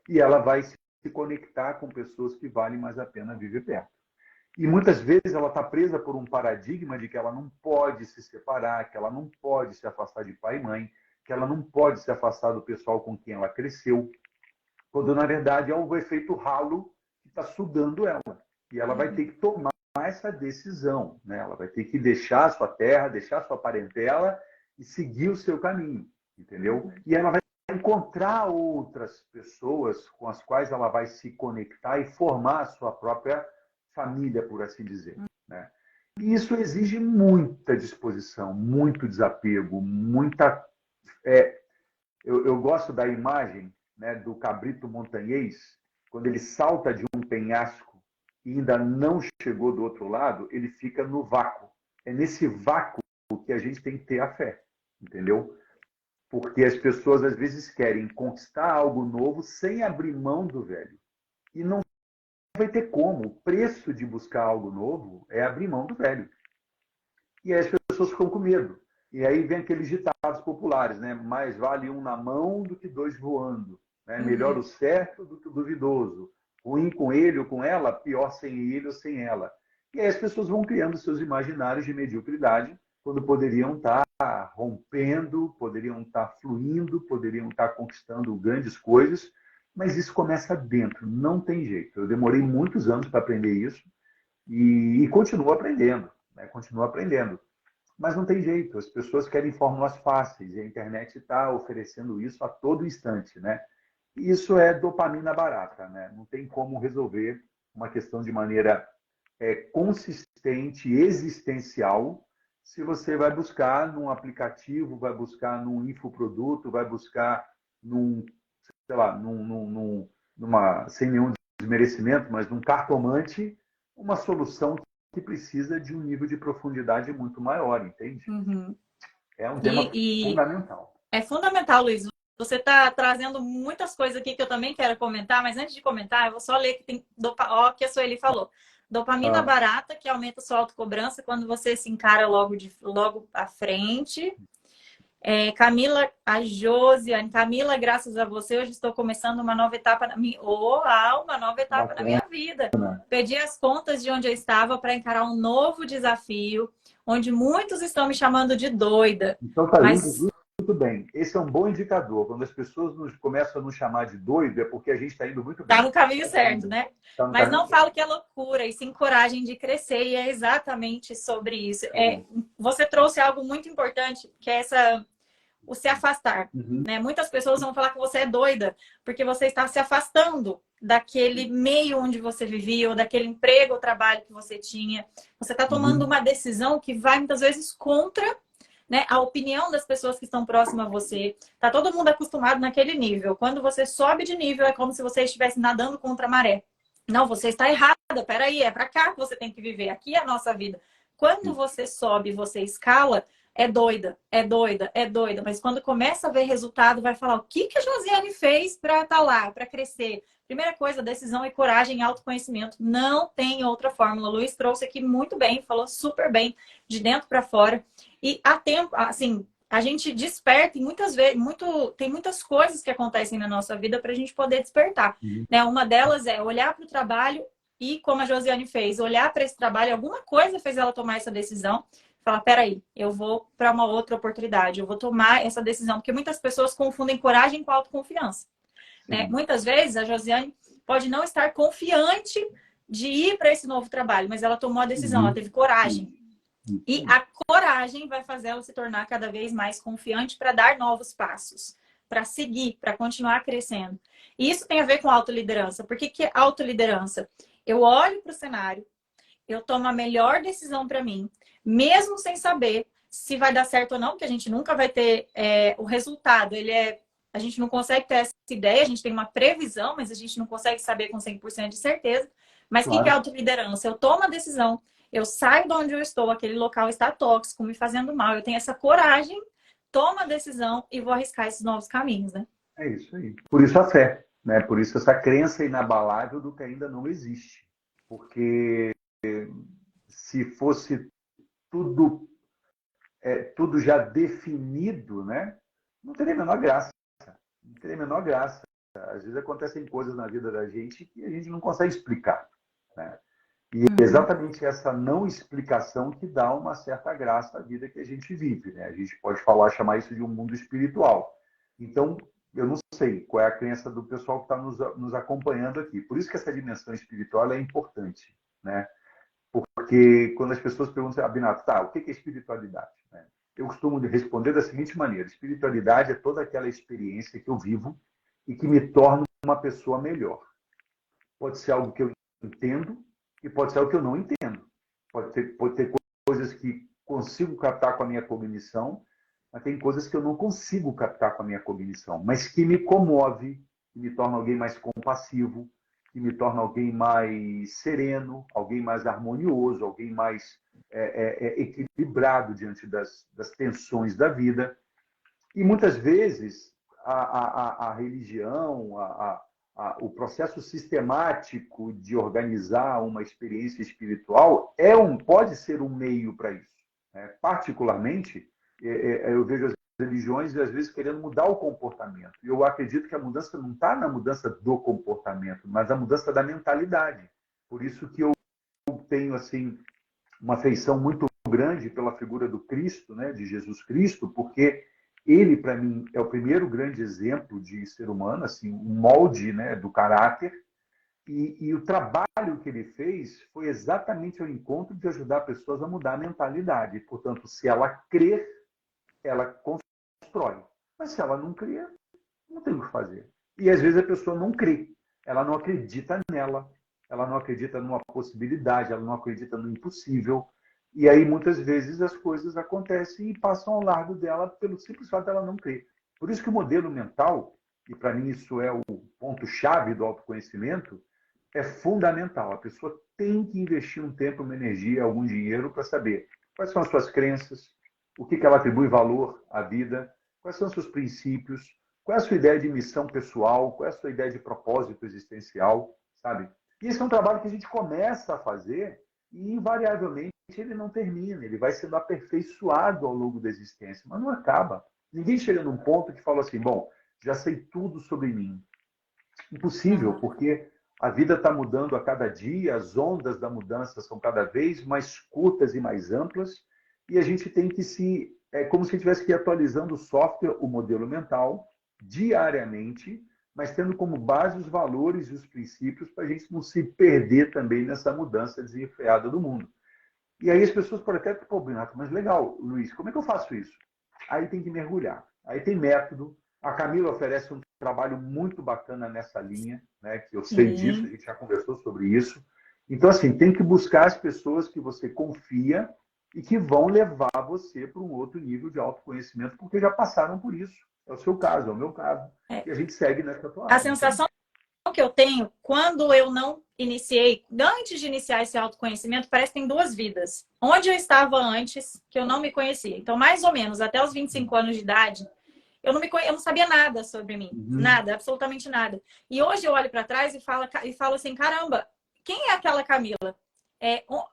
e ela vai se conectar com pessoas que valem mais a pena viver perto. E muitas vezes ela está presa por um paradigma de que ela não pode se separar, que ela não pode se afastar de pai e mãe, que ela não pode se afastar do pessoal com quem ela cresceu, quando na verdade é o efeito ralo que está sugando ela. E ela vai ter que tomar essa decisão, né? Ela vai ter que deixar a sua terra, deixar a sua parentela e seguir o seu caminho, entendeu? E ela vai encontrar outras pessoas com as quais ela vai se conectar e formar a sua própria família, por assim dizer, né? E isso exige muita disposição, muito desapego, muita... Eu gosto da imagem, né, do cabrito montanhês, quando ele salta de um penhasco e ainda não chegou do outro lado, ele fica no vácuo. É nesse vácuo que a gente tem que ter a fé, entendeu? Porque as pessoas às vezes querem conquistar algo novo sem abrir mão do velho. E não vai ter como. O preço de buscar algo novo é abrir mão do velho. E aí as pessoas ficam com medo. E aí vem aqueles ditados populares, né? Mais vale um na mão do que dois voando. Né? Melhor o certo do que o duvidoso. Ruim com ele ou com ela, pior sem ele ou sem ela. E aí as pessoas vão criando seus imaginários de mediocridade, quando poderiam estar rompendo, poderiam estar fluindo, poderiam estar conquistando grandes coisas, mas isso começa dentro, não tem jeito. Eu demorei muitos anos para aprender isso e continuo aprendendo, né? Continuo aprendendo. Mas não tem jeito, as pessoas querem fórmulas fáceis e a internet está oferecendo isso a todo instante, né? E isso é dopamina barata, né? Não tem como resolver uma questão de maneira consistente, existencial, se você vai buscar num aplicativo, vai buscar num infoproduto, vai buscar num, sei lá, sem nenhum desmerecimento, mas num cartomante, uma solução que precisa de um nível de profundidade muito maior, entende? É um tema fundamental. É fundamental, Luiz. Você está trazendo muitas coisas aqui que eu também quero comentar, mas antes de comentar, eu vou só ler que tem o que a Sueli falou. Dopamina barata, que aumenta a sua autocobrança quando você se encara logo à frente. Camila, a Josiane, Camila, graças a você, hoje estou começando uma nova etapa na minha... uma nova etapa na minha vida. Perdi as contas de onde eu estava para encarar um novo desafio, onde muitos estão me chamando de doida. Então tá muito bem. Esse é um bom indicador. Quando as pessoas começam a nos chamar de doido, é porque a gente está indo muito bem. Está no caminho certo, né? Mas não falo que é loucura, e sim coragem de crescer, e é exatamente sobre isso. Você trouxe algo muito importante, que é o se afastar. Né? Muitas pessoas vão falar que você é doida, porque você está se afastando daquele meio onde você vivia, ou daquele emprego ou trabalho que você tinha. Você está tomando uma decisão que vai muitas vezes contra, né, a opinião das pessoas que estão próximas a você. Tá todo mundo acostumado naquele nível. Quando você sobe de nível, é como se você estivesse nadando contra a maré. Não, você está errada. Peraí, é para cá que você tem que viver. Aqui é a nossa vida. Quando você sobe, você escala, é doida, é doida, é doida. Mas quando começa a ver resultado, vai falar o que a Josiane fez para estar lá, para crescer. Primeira coisa, decisão e coragem e autoconhecimento. Não tem outra fórmula. O Luiz trouxe aqui muito bem, falou super bem, de dentro para fora. E há tempo, assim, a gente desperta e muitas vezes, tem muitas coisas que acontecem na nossa vida para a gente poder despertar. Né? Uma delas é olhar para o trabalho e, como a Josiane fez, olhar para esse trabalho, alguma coisa fez ela tomar essa decisão. Falar, peraí, eu vou para uma outra oportunidade, eu vou tomar essa decisão. Porque muitas pessoas confundem coragem com autoconfiança. Né? Muitas vezes a Josiane pode não estar confiante de ir para esse novo trabalho, mas ela tomou a decisão, ela teve coragem. E a coragem vai fazer ela se tornar cada vez mais confiante para dar novos passos, para seguir, para continuar crescendo. E isso tem a ver com autoliderança. Por que é autoliderança? Eu olho para o cenário, eu tomo a melhor decisão para mim, mesmo sem saber se vai dar certo ou não, porque a gente nunca vai ter o resultado. A gente não consegue ter essa ideia, a gente tem uma previsão, mas a gente não consegue saber com 100% de certeza. Mas o que é autoliderança? Eu tomo a decisão, eu saio de onde eu estou, aquele local está tóxico, me fazendo mal, eu tenho essa coragem, tomo a decisão e vou arriscar esses novos caminhos, né? É isso aí. Por isso a fé, né? Por isso essa crença inabalável do que ainda não existe. Porque se fosse tudo já definido, né? Não teria a menor graça. Não teria a menor graça. Às vezes acontecem coisas na vida da gente que a gente não consegue explicar, né? E é exatamente essa não explicação que dá uma certa graça à vida que a gente vive, né? A gente pode chamar isso de um mundo espiritual. Então, eu não sei qual é a crença do pessoal que está nos acompanhando aqui. Por isso que essa dimensão espiritual é importante, né? Porque quando as pessoas perguntam, Abinato, tá, o que é espiritualidade? Eu costumo responder da seguinte maneira: espiritualidade é toda aquela experiência que eu vivo e que me torna uma pessoa melhor. Pode ser algo que eu entendo e pode ser algo que eu não entendo. Pode ter coisas que consigo captar com a minha cognição, mas tem coisas que eu não consigo captar com a minha cognição, mas que me comove, que me torna alguém mais compassivo, que me torna alguém mais sereno, alguém mais harmonioso, alguém mais equilibrado diante das tensões da vida. E muitas vezes a religião, o processo sistemático de organizar uma experiência espiritual pode ser um meio para isso, né? Particularmente, eu vejo as religiões às vezes querendo mudar o comportamento. E eu acredito que a mudança não está na mudança do comportamento, mas na mudança da mentalidade. Por isso que eu tenho assim uma afeição muito grande pela figura do Cristo, né, de Jesus Cristo, porque ele, para mim, é o primeiro grande exemplo de ser humano, assim, um molde, né, do caráter, e o trabalho que ele fez foi exatamente ao encontro de ajudar pessoas a mudar a mentalidade. Portanto, se ela crer, ela constrói. Mas se ela não crer, não tem o que fazer. E às vezes a pessoa não crê, ela não acredita nela, ela não acredita numa possibilidade, ela não acredita no impossível. E aí, muitas vezes, as coisas acontecem e passam ao largo dela pelo simples fato dela não crer. Por isso que o modelo mental, e para mim isso é o ponto-chave do autoconhecimento, é fundamental. A pessoa tem que investir um tempo, uma energia, algum dinheiro para saber quais são as suas crenças, o que ela atribui valor à vida, quais são os seus princípios, qual é a sua ideia de missão pessoal, qual é a sua ideia de propósito existencial, sabe? E esse é um trabalho que a gente começa a fazer e, invariavelmente, ele não termina, ele vai sendo aperfeiçoado ao longo da existência, mas não acaba. Ninguém chega num ponto que fala assim, bom, já sei tudo sobre mim. Impossível, porque a vida está mudando a cada dia, as ondas da mudança são cada vez mais curtas e mais amplas, e a gente tem que é como se tivesse que ir atualizando o software, o modelo mental, diariamente, mas tendo como base os valores e os princípios para a gente não se perder também nessa mudança desenfreada do mundo. E aí as pessoas podem até, pô, Binato, mas legal, Luiz, como é que eu faço isso? Aí tem que mergulhar. Aí tem método. A Camila oferece um trabalho muito bacana nessa linha, né? Que eu sei disso, a gente já conversou sobre isso. Então, assim, tem que buscar as pessoas que você confia e que vão levar você para um outro nível de autoconhecimento, porque já passaram por isso. É o seu caso, é o meu caso. E a gente segue nessa toada. A sensação que eu tenho quando eu não iniciei, antes de iniciar esse autoconhecimento, parece que tem duas vidas. Onde eu estava antes, que eu não me conhecia. Então, mais ou menos, até os 25 anos de idade, eu não sabia nada sobre mim. Nada, absolutamente nada. E hoje eu olho para trás e falo assim, caramba, quem é aquela Camila?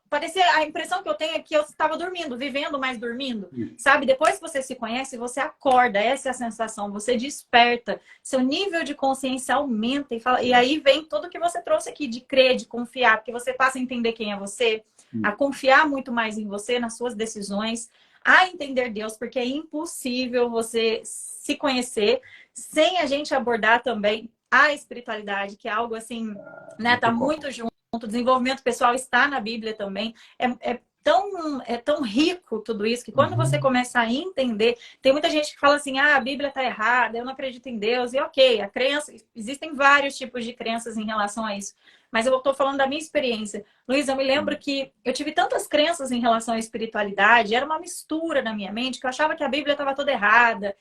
parecia, a impressão que eu tenho é que eu estava dormindo, vivendo, mas dormindo. Isso. Sabe? Depois que você se conhece, você acorda, essa é a sensação, você desperta, seu nível de consciência aumenta e aí vem tudo que você trouxe aqui, de crer, de confiar, porque você passa a entender quem é você, a confiar muito mais em você, nas suas decisões, a entender Deus, porque é impossível você se conhecer sem a gente abordar também a espiritualidade, que é algo assim, né? Tá muito junto. O desenvolvimento pessoal está na Bíblia também. É tão rico tudo isso que quando você começa a entender, tem muita gente que fala assim, a Bíblia está errada, eu não acredito em Deus. E ok, a crença, existem vários tipos de crenças em relação a isso. Mas eu estou falando da minha experiência. Luiz, eu me lembro que eu tive tantas crenças em relação à espiritualidade, era uma mistura na minha mente, que eu achava que a Bíblia estava toda errada.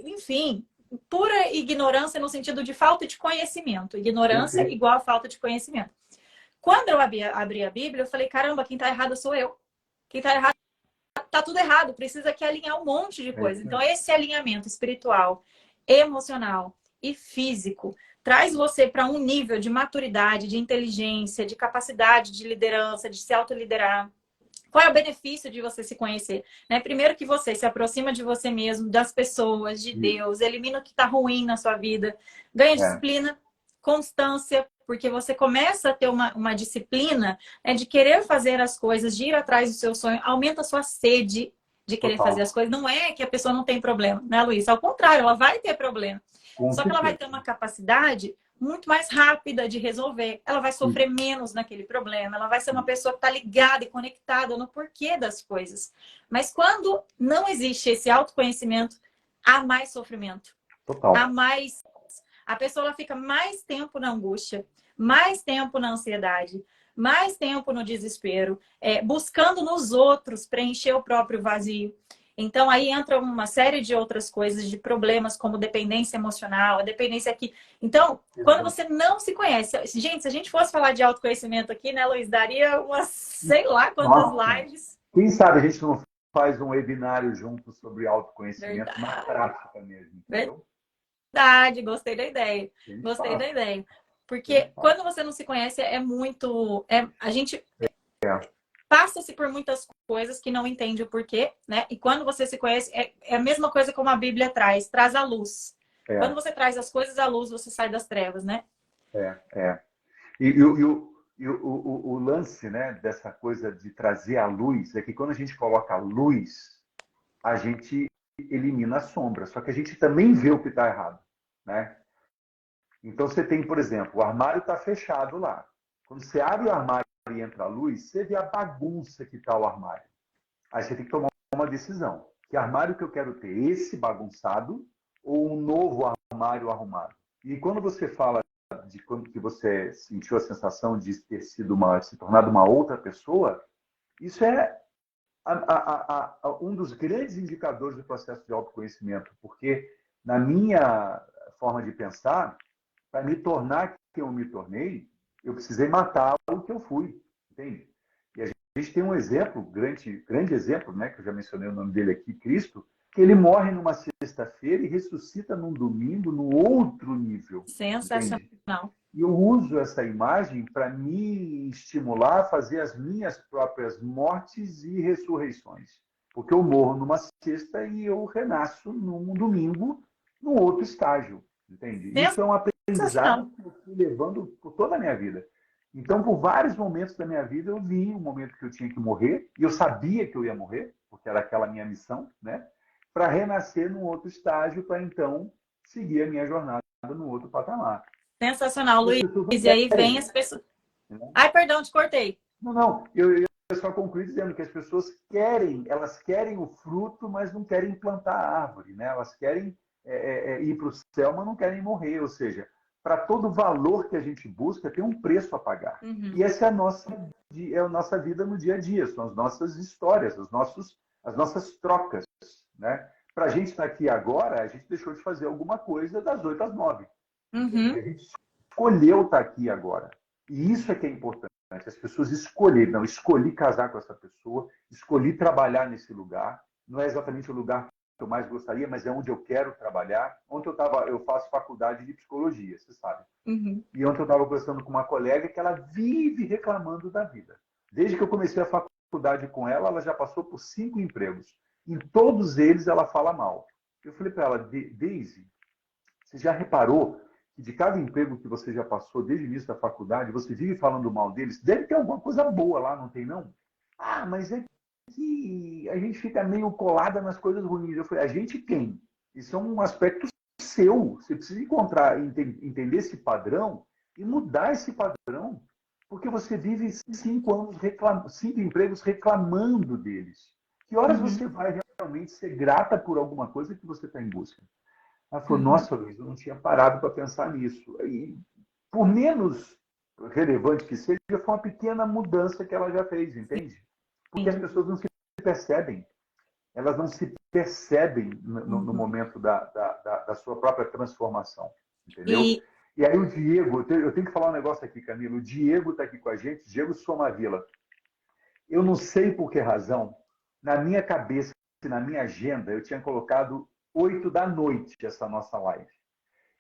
Enfim, pura ignorância no sentido de falta de conhecimento. Ignorância igual a falta de conhecimento. Quando eu abri a Bíblia, eu falei, caramba, quem está errado sou eu. Quem está errado, está tudo errado. Precisa aqui alinhar um monte de coisa. Então, esse alinhamento espiritual, emocional e físico traz você para um nível de maturidade, de inteligência, de capacidade de liderança, de se autoliderar. Qual é o benefício de você se conhecer? Né? Primeiro que você se aproxima de você mesmo, das pessoas, de Deus, elimina o que está ruim na sua vida, ganha disciplina, constância, porque você começa a ter uma disciplina, né, de querer fazer as coisas, de ir atrás do seu sonho, aumenta a sua sede de querer fazer as coisas. Não é que a pessoa não tem problema, né, Luiz? Ao contrário, ela vai ter problema. Só que ela vai ter uma capacidade muito mais rápida de resolver. Ela vai sofrer menos naquele problema. Ela vai ser uma pessoa que está ligada e conectada no porquê das coisas. Mas quando não existe esse autoconhecimento, há mais sofrimento. Há mais... A pessoa ela fica mais tempo na angústia, mais tempo na ansiedade, mais tempo no desespero, buscando nos outros preencher o próprio vazio. Então, aí entra uma série de outras coisas, de problemas como dependência emocional, a dependência aqui. Então, quando você não se conhece... Gente, se a gente fosse falar de autoconhecimento aqui, né, Luiz? Daria umas, sei lá quantas lives. Quem sabe a gente não faz um webinário junto sobre autoconhecimento na prática mesmo, entendeu? Verdade, gostei da ideia. Gostei da ideia. Porque quando você não se conhece, é muito... a gente... Passa-se por muitas coisas que não entende o porquê, né? E quando você se conhece, é a mesma coisa como a Bíblia traz a luz. Quando você traz as coisas à luz, você sai das trevas, né? E o lance, né, dessa coisa de trazer a luz é que quando a gente coloca a luz, a gente elimina a sombra. Só que a gente também vê o que está errado, né? Então você tem, por exemplo, o armário está fechado lá. Quando você abre o armário e entra a luz, você vê a bagunça que está o armário. Aí você tem que tomar uma decisão. Que armário que eu quero ter? Esse bagunçado ou um novo armário arrumado? E quando você fala de quando que você sentiu a sensação de ter sido se tornado uma outra pessoa, isso é um dos grandes indicadores do processo de autoconhecimento, porque na minha forma de pensar, para me tornar quem eu me tornei, eu precisei matar o que eu fui, entende? E a gente tem um exemplo, grande exemplo, né, que eu já mencionei o nome dele aqui, Cristo, que ele morre numa sexta-feira e ressuscita num domingo, no outro nível. Sensacional. Entende? E eu uso essa imagem para me estimular a fazer as minhas próprias mortes e ressurreições. Porque eu morro numa sexta e eu renasço num domingo, num outro estágio. Entende? Isso é um aprendizado que eu fui levando por toda a minha vida. Então, por vários momentos da minha vida, eu vi um momento que eu tinha que morrer, e eu sabia que eu ia morrer, porque era aquela minha missão, né? Para renascer num outro estágio, para então seguir a minha jornada no outro patamar. Sensacional, Luiz. E aí vem as pessoas... Ai, perdão, te cortei. Não. Eu só concluí dizendo que as pessoas elas querem o fruto, mas não querem plantar a árvore, né? Elas querem ir para o céu, mas não querem morrer. Ou seja, para todo valor que a gente busca, tem um preço a pagar. E essa é a nossa vida no dia a dia, são as nossas histórias, as nossas trocas, né? Para a gente estar aqui agora, a gente deixou de fazer alguma coisa das 8 às 9. A gente escolheu estar aqui agora. E isso é que é importante. As pessoas escolherem. Não, escolhi casar com essa pessoa, escolhi trabalhar nesse lugar. Não é exatamente o lugar que eu mais gostaria, mas é onde eu quero trabalhar. Ontem eu faço faculdade de psicologia, você sabe. E ontem eu estava conversando com uma colega que ela vive reclamando da vida. Desde que eu comecei a faculdade com ela, ela já passou por 5 empregos. Em todos eles, ela fala mal. Eu falei para ela, Daisy, você já reparou que de cada emprego que você já passou desde o início da faculdade, você vive falando mal deles? Deve ter alguma coisa boa lá, não tem não? Ah, mas é que a gente fica meio colada nas coisas ruins. Eu falei, a gente quem? Isso é um aspecto seu. Você precisa encontrar, entender esse padrão e mudar esse padrão. Porque você vive 5 anos, 5 empregos reclamando deles. Que horas você vai realmente ser grata por alguma coisa que você está em busca? Ela falou, nossa, Luiz, eu não tinha parado para pensar nisso. E, por menos relevante que seja, foi uma pequena mudança que ela já fez, entende? Porque as pessoas não se percebem. Elas não se percebem no momento da sua própria transformação, entendeu? E aí o Diego, eu tenho que falar um negócio aqui, Camila. O Diego está aqui com a gente, Diego Somavila. Eu não sei por que razão, na minha cabeça, na minha agenda, eu tinha colocado 8 da noite essa nossa live.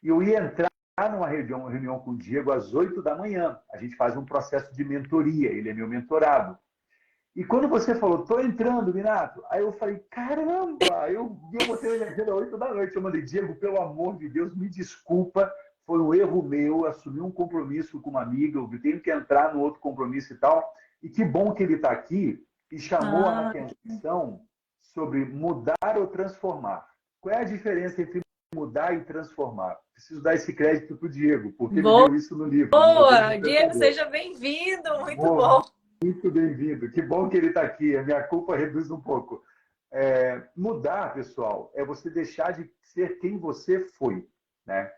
E eu ia entrar numa reunião com o Diego às 8 da manhã. A gente faz um processo de mentoria, ele é meu mentorado. E quando você falou, estou entrando, Minato, aí eu falei, caramba, eu botei a agenda às 8 da noite. Eu mandei, Diego, pelo amor de Deus, me desculpa, foi um erro meu, assumi um compromisso com uma amiga, eu tenho que entrar no outro compromisso e tal. E que bom que ele está aqui e chamou a atenção sobre mudar ou transformar. Qual é a diferença entre mudar e transformar? Preciso dar esse crédito para o Diego, porque ele deu isso no livro. Boa! Diego, seja bem-vindo! Muito bom! Muito bem-vindo. Que bom que ele está aqui. A minha culpa reduz um pouco. Mudar, pessoal, é você deixar de ser quem você foi, né?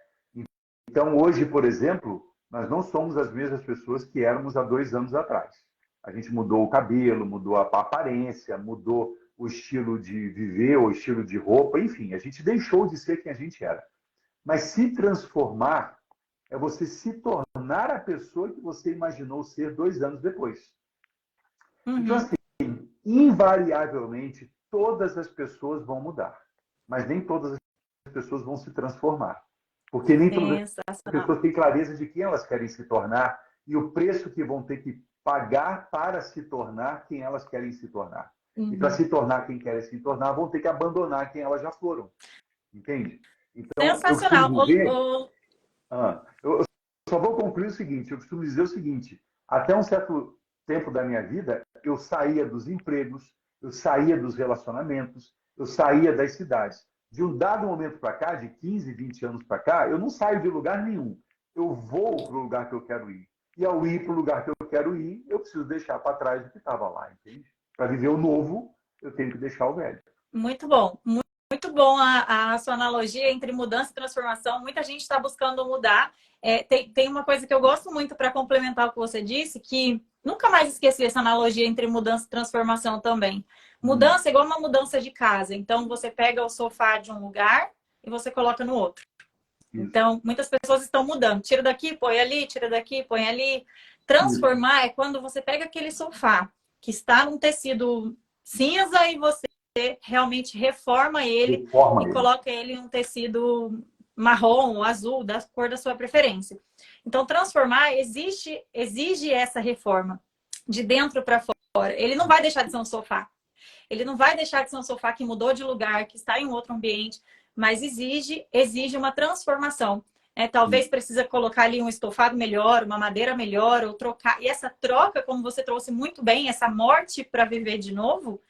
Então, hoje, por exemplo, nós não somos as mesmas pessoas que éramos há 2 anos atrás. A gente mudou o cabelo, mudou a aparência, mudou o estilo de viver, o estilo de roupa, enfim, a gente deixou de ser quem a gente era. Mas se transformar é você se tornar a pessoa que você imaginou ser 2 anos depois. Então, assim, invariavelmente, todas as pessoas vão mudar, mas nem todas as pessoas vão se transformar. Porque nem todas as pessoas têm clareza de quem elas querem se tornar e o preço que vão ter que pagar para se tornar quem elas querem se tornar. E para se tornar quem querem se tornar, vão ter que abandonar quem elas já foram. Entende? Então, sensacional. Eu só vou concluir o seguinte, eu costumo dizer o seguinte, até um certo tempo da minha vida, eu saía dos empregos, eu saía dos relacionamentos, eu saía das cidades. De um dado momento para cá, de 15, 20 anos para cá, eu não saio de lugar nenhum. Eu vou para o lugar que eu quero ir. E ao ir para o lugar que eu quero ir, eu preciso deixar para trás o que estava lá, entende? Para viver o novo, eu tenho que deixar o velho. Muito bom. Muito bom a sua analogia entre mudança e transformação. Muita gente está buscando mudar. Tem uma coisa que eu gosto muito para complementar o que você disse, que nunca mais esqueci essa analogia entre mudança e transformação também. Mudança é igual uma mudança de casa. Então, você pega o sofá de um lugar e você coloca no outro. Então, muitas pessoas estão mudando. Tira daqui, põe ali, tira daqui, põe ali. Transformar é quando você pega aquele sofá que está num tecido cinza e você realmente reforma ele e coloca ele em um tecido marrom ou azul, da cor da sua preferência. Então, transformar exige essa reforma de dentro para fora. Ele não vai deixar de ser um sofá. Ele não vai deixar de ser um sofá que mudou de lugar, que está em outro ambiente, mas exige uma transformação. Talvez precisa colocar ali um estofado melhor, uma madeira melhor, ou trocar. E essa troca, como você trouxe muito bem, essa morte para viver de novo,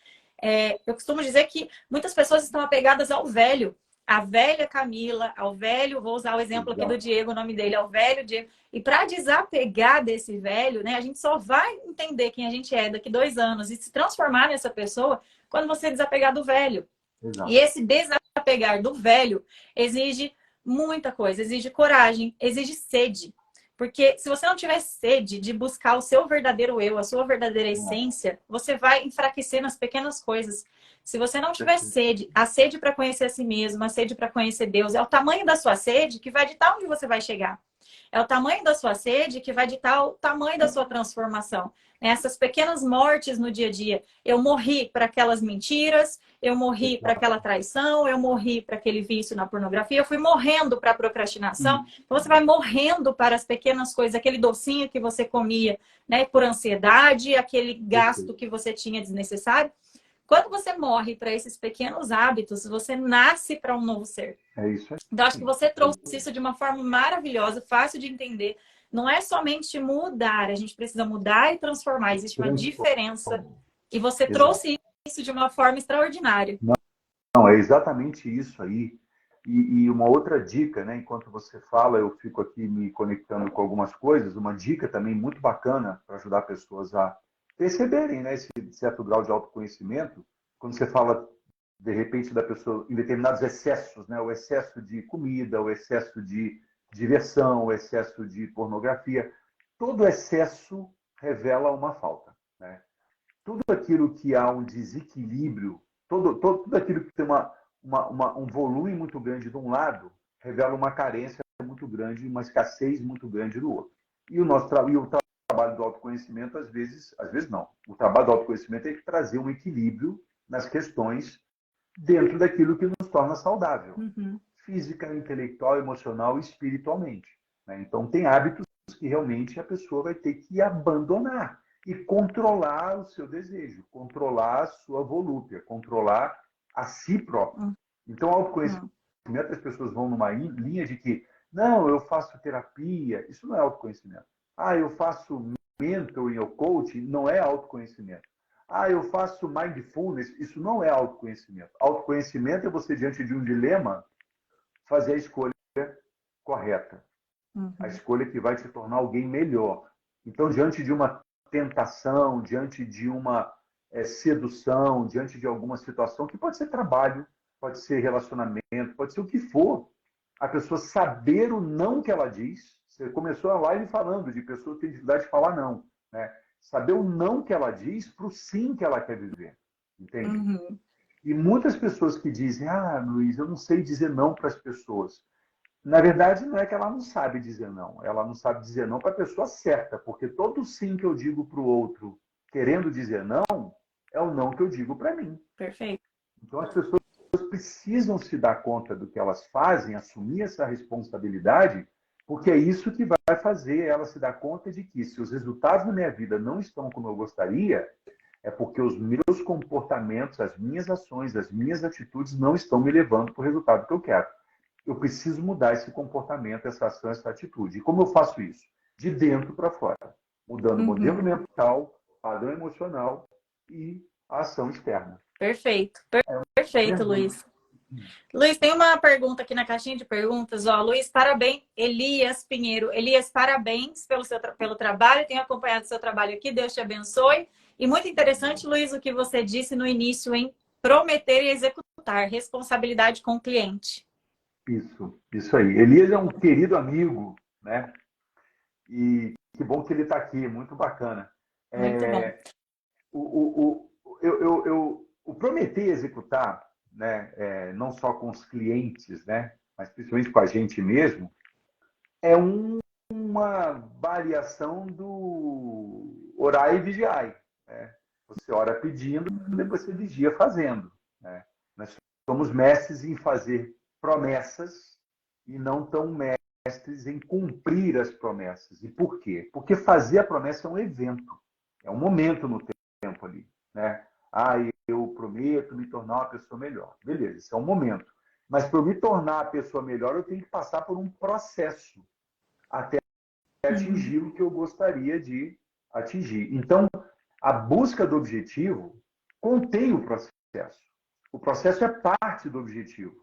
eu costumo dizer que muitas pessoas estão apegadas ao velho. A velha Camila, ao velho, vou usar o exemplo aqui do Diego, o nome dele, ao velho Diego. E para desapegar desse velho, né, a gente só vai entender quem a gente é daqui 2 anos e se transformar nessa pessoa quando você desapegar do velho. Exato. E esse desapegar do velho exige muita coisa, exige coragem, exige sede. Porque se você não tiver sede de buscar o seu verdadeiro eu, a sua verdadeira essência, você vai enfraquecer nas pequenas coisas. Se você não tiver sede, a sede para conhecer a si mesmo, a sede para conhecer Deus, é o tamanho da sua sede que vai ditar onde você vai chegar. É o tamanho da sua sede que vai ditar o tamanho da sua transformação. Essas pequenas mortes no dia a dia. Eu morri para aquelas mentiras, eu morri para aquela traição, eu morri para aquele vício na pornografia, eu fui morrendo para a procrastinação. Então, você vai morrendo para as pequenas coisas, aquele docinho que você comia, né, por ansiedade, aquele gasto que você tinha desnecessário. Quando você morre para esses pequenos hábitos, você nasce para um novo ser. É isso aí. Então, acho que você trouxe isso de uma forma maravilhosa, fácil de entender. Não é somente mudar, a gente precisa mudar e transformar. Existe uma diferença. E você trouxe isso de uma forma extraordinária. Não, é exatamente isso aí. E uma outra dica, né? Enquanto você fala, eu fico aqui me conectando com algumas coisas. Uma dica também muito bacana para ajudar pessoas a perceberem, né, esse certo grau de autoconhecimento. Quando você fala, de repente, da pessoa em determinados excessos, né? O excesso de comida, o excesso de diversão, o excesso de pornografia. Todo excesso revela uma falta, né? Tudo aquilo que há um desequilíbrio, tudo aquilo que tem um volume muito grande de um lado, revela uma carência muito grande, uma escassez muito grande do outro. E o trabalho do autoconhecimento, às vezes não. O trabalho do autoconhecimento é trazer um equilíbrio nas questões dentro daquilo que nos torna saudável. Física, intelectual, emocional e espiritualmente, né? Então, tem hábitos que realmente a pessoa vai ter que abandonar e controlar o seu desejo, controlar a sua volúpia, controlar a si próprio. Então, autoconhecimento, as pessoas vão numa linha de que, não, eu faço terapia, isso não é autoconhecimento. Ah, eu faço mentoring ou coaching, não é autoconhecimento. Ah, eu faço mindfulness, isso não é autoconhecimento. Autoconhecimento é você, diante de um dilema, fazer a escolha correta. A escolha que vai te tornar alguém melhor. Então, diante de uma tentação, diante de uma sedução, diante de alguma situação, que pode ser trabalho, pode ser relacionamento, pode ser o que for, a pessoa saber o não que ela diz. Você começou a live falando de pessoas que têm dificuldade de falar não, né? Saber o não que ela diz para o sim que ela quer viver. Entende? E muitas pessoas que dizem, ah, Luiz, eu não sei dizer não para as pessoas. Na verdade, não é que ela não sabe dizer não. Ela não sabe dizer não para a pessoa certa, porque todo sim que eu digo para o outro, querendo dizer não, é o não que eu digo para mim. Perfeito. Então, as pessoas precisam se dar conta do que elas fazem, assumir essa responsabilidade, porque é isso que vai fazer ela se dar conta de que, se os resultados da minha vida não estão como eu gostaria, é porque os meus comportamentos, as minhas ações, as minhas atitudes não estão me levando para o resultado que eu quero. Eu preciso mudar esse comportamento, essa ação, essa atitude. E como eu faço isso? De dentro para fora. Mudando o modelo mental, padrão emocional e a ação externa. Perfeito. Perfeito, Luiz. Luiz, tem uma pergunta aqui na caixinha de perguntas. Ó, Luiz, parabéns. Elias Pinheiro. Elias, parabéns pelo trabalho. Tenho acompanhado o seu trabalho aqui. Deus te abençoe. E muito interessante, Luiz, o que você disse no início, em prometer e executar. Responsabilidade com o cliente. Isso aí. Elias é um querido amigo, né? E que bom que ele está aqui, muito bacana. Muito bom. O prometer e executar, né, não só com os clientes, né, mas principalmente com a gente mesmo, é uma variação do orar e vigiar. Né? Você ora pedindo, depois você vigia fazendo. Né? Nós somos mestres em fazer promessas e não tão mestres em cumprir as promessas. E por quê? Porque fazer a promessa é um evento, é um momento no tempo ali. Né? Ah, eu prometo me tornar uma pessoa melhor. Beleza, isso é um momento. Mas para eu me tornar a pessoa melhor, eu tenho que passar por um processo até atingir o que eu gostaria de atingir. Então, a busca do objetivo contém o processo. O processo é parte do objetivo.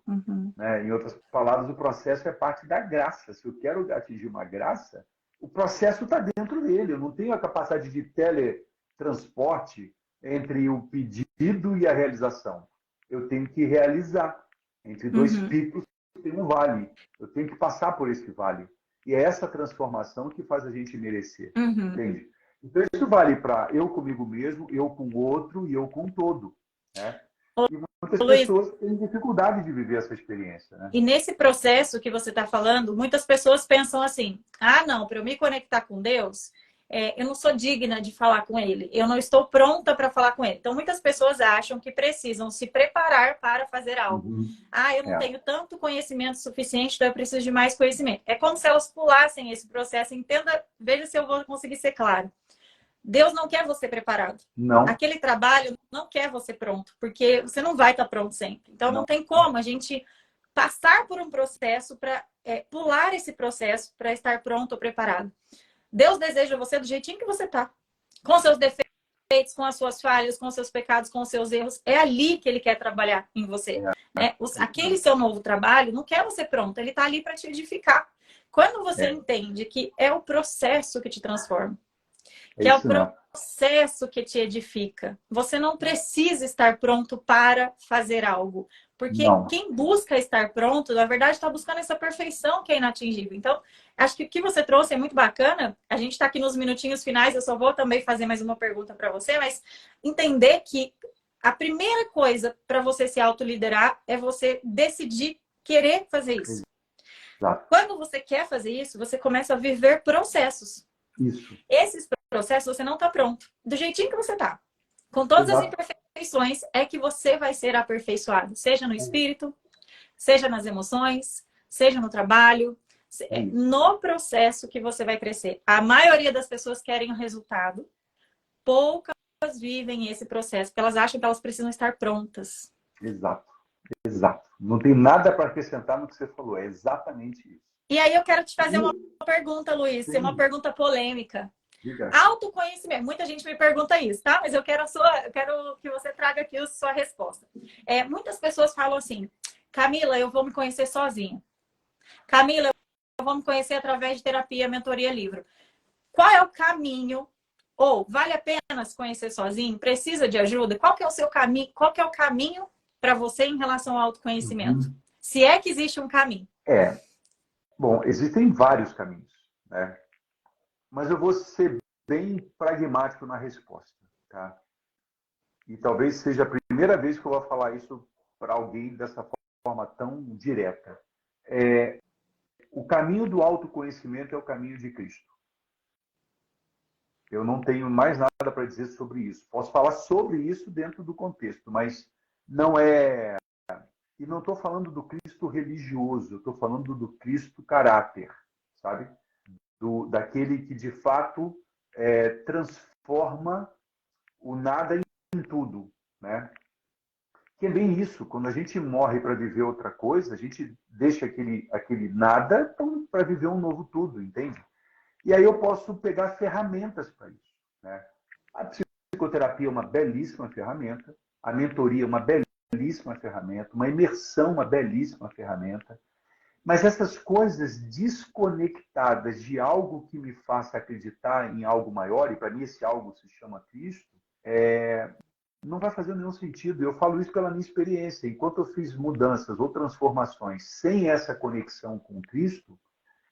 Né? Em outras palavras, o processo é parte da graça. Se eu quero atingir uma graça, o processo está dentro dele. Eu não tenho a capacidade de teletransporte entre o pedido e a realização. Eu tenho que realizar. Entre dois picos tem um vale. Eu tenho que passar por esse vale. E é essa transformação que faz a gente merecer. Entende? Então, isso vale para eu comigo mesmo, eu com o outro e eu com o todo. Né? muitas Luiz, pessoas têm dificuldade de viver essa experiência, né? e nesse processo que você está falando, muitas pessoas pensam assim: ah, não, para eu me conectar com Deus, eu não sou digna de falar com Ele, eu não estou pronta para falar com Ele. Então, muitas pessoas acham que precisam se preparar para fazer algo. Uhum. Ah, eu não tenho tanto conhecimento suficiente, então eu preciso de mais conhecimento. É como se elas pulassem esse processo. Entenda, veja se eu vou conseguir ser claro. Deus não quer você preparado. Não, Aquele trabalho não quer você pronto, porque você não vai estar pronto sempre. Então, não não. tem como a gente passar por um processo para pular esse processo para estar pronto ou preparado. Deus deseja você do jeitinho que você tá, com seus defeitos, com as suas falhas, com os seus pecados, com os seus erros. É ali que Ele quer trabalhar em você. Né? Aquele seu novo trabalho não quer você pronto, ele está ali para te edificar. Quando você entende que é o processo que te transforma, que é o processo que te edifica. Você não precisa estar pronto para fazer algo. Porque quem busca estar pronto, na verdade, está buscando essa perfeição que é inatingível. Então, acho que o que você trouxe é muito bacana. A gente está aqui nos minutinhos finais, eu só vou também fazer mais uma pergunta para você, mas entender que a primeira coisa para você se autoliderar é você decidir querer fazer isso. Exato. Quando você quer fazer isso, você começa a viver processos. Isso. Esses processos você não está pronto. Do jeitinho que você está. Com todas as imperfeições, é que você vai ser aperfeiçoado. Seja no espírito, seja nas emoções, seja no trabalho. No processo que você vai crescer. A maioria das pessoas querem o resultado. Poucas vivem esse processo, porque elas acham que elas precisam estar prontas. Exato. Exato. Não tem nada para acrescentar no que você falou. É exatamente isso. E aí eu quero te fazer uma pergunta, Luiz. É uma pergunta polêmica. Diga. Autoconhecimento. Muita gente me pergunta isso, tá? Mas eu quero que você traga aqui a sua resposta. Muitas pessoas falam assim: Camila, eu vou me conhecer sozinha. Camila, eu vou me conhecer através de terapia, mentoria, livro. Qual é o caminho? Ou vale a pena se conhecer sozinho? Precisa de ajuda? Qual que é o seu caminho? Qual que é o caminho para você em relação ao autoconhecimento? Se é que existe um caminho. Bom, existem vários caminhos, né? Mas eu vou ser bem pragmático na resposta, tá? E talvez seja a primeira vez que eu vou falar isso para alguém dessa forma tão direta. O caminho do autoconhecimento é o caminho de Cristo. Eu não tenho mais nada para dizer sobre isso. Posso falar sobre isso dentro do contexto, mas não é... E não estou falando do Cristo religioso, estou falando do Cristo caráter, sabe? Daquele que, de fato, transforma o nada em tudo, né? Que é bem isso. Quando a gente morre para viver outra coisa, a gente deixa aquele nada para viver um novo tudo, entende? E aí eu posso pegar ferramentas para isso, né? A psicoterapia é uma belíssima ferramenta, a mentoria é uma belíssima ferramenta, uma imersão, uma belíssima ferramenta. Mas essas coisas desconectadas de algo que me faça acreditar em algo maior, e para mim esse algo se chama Cristo, não vai fazer nenhum sentido. Eu falo isso pela minha experiência. Enquanto eu fiz mudanças ou transformações sem essa conexão com Cristo,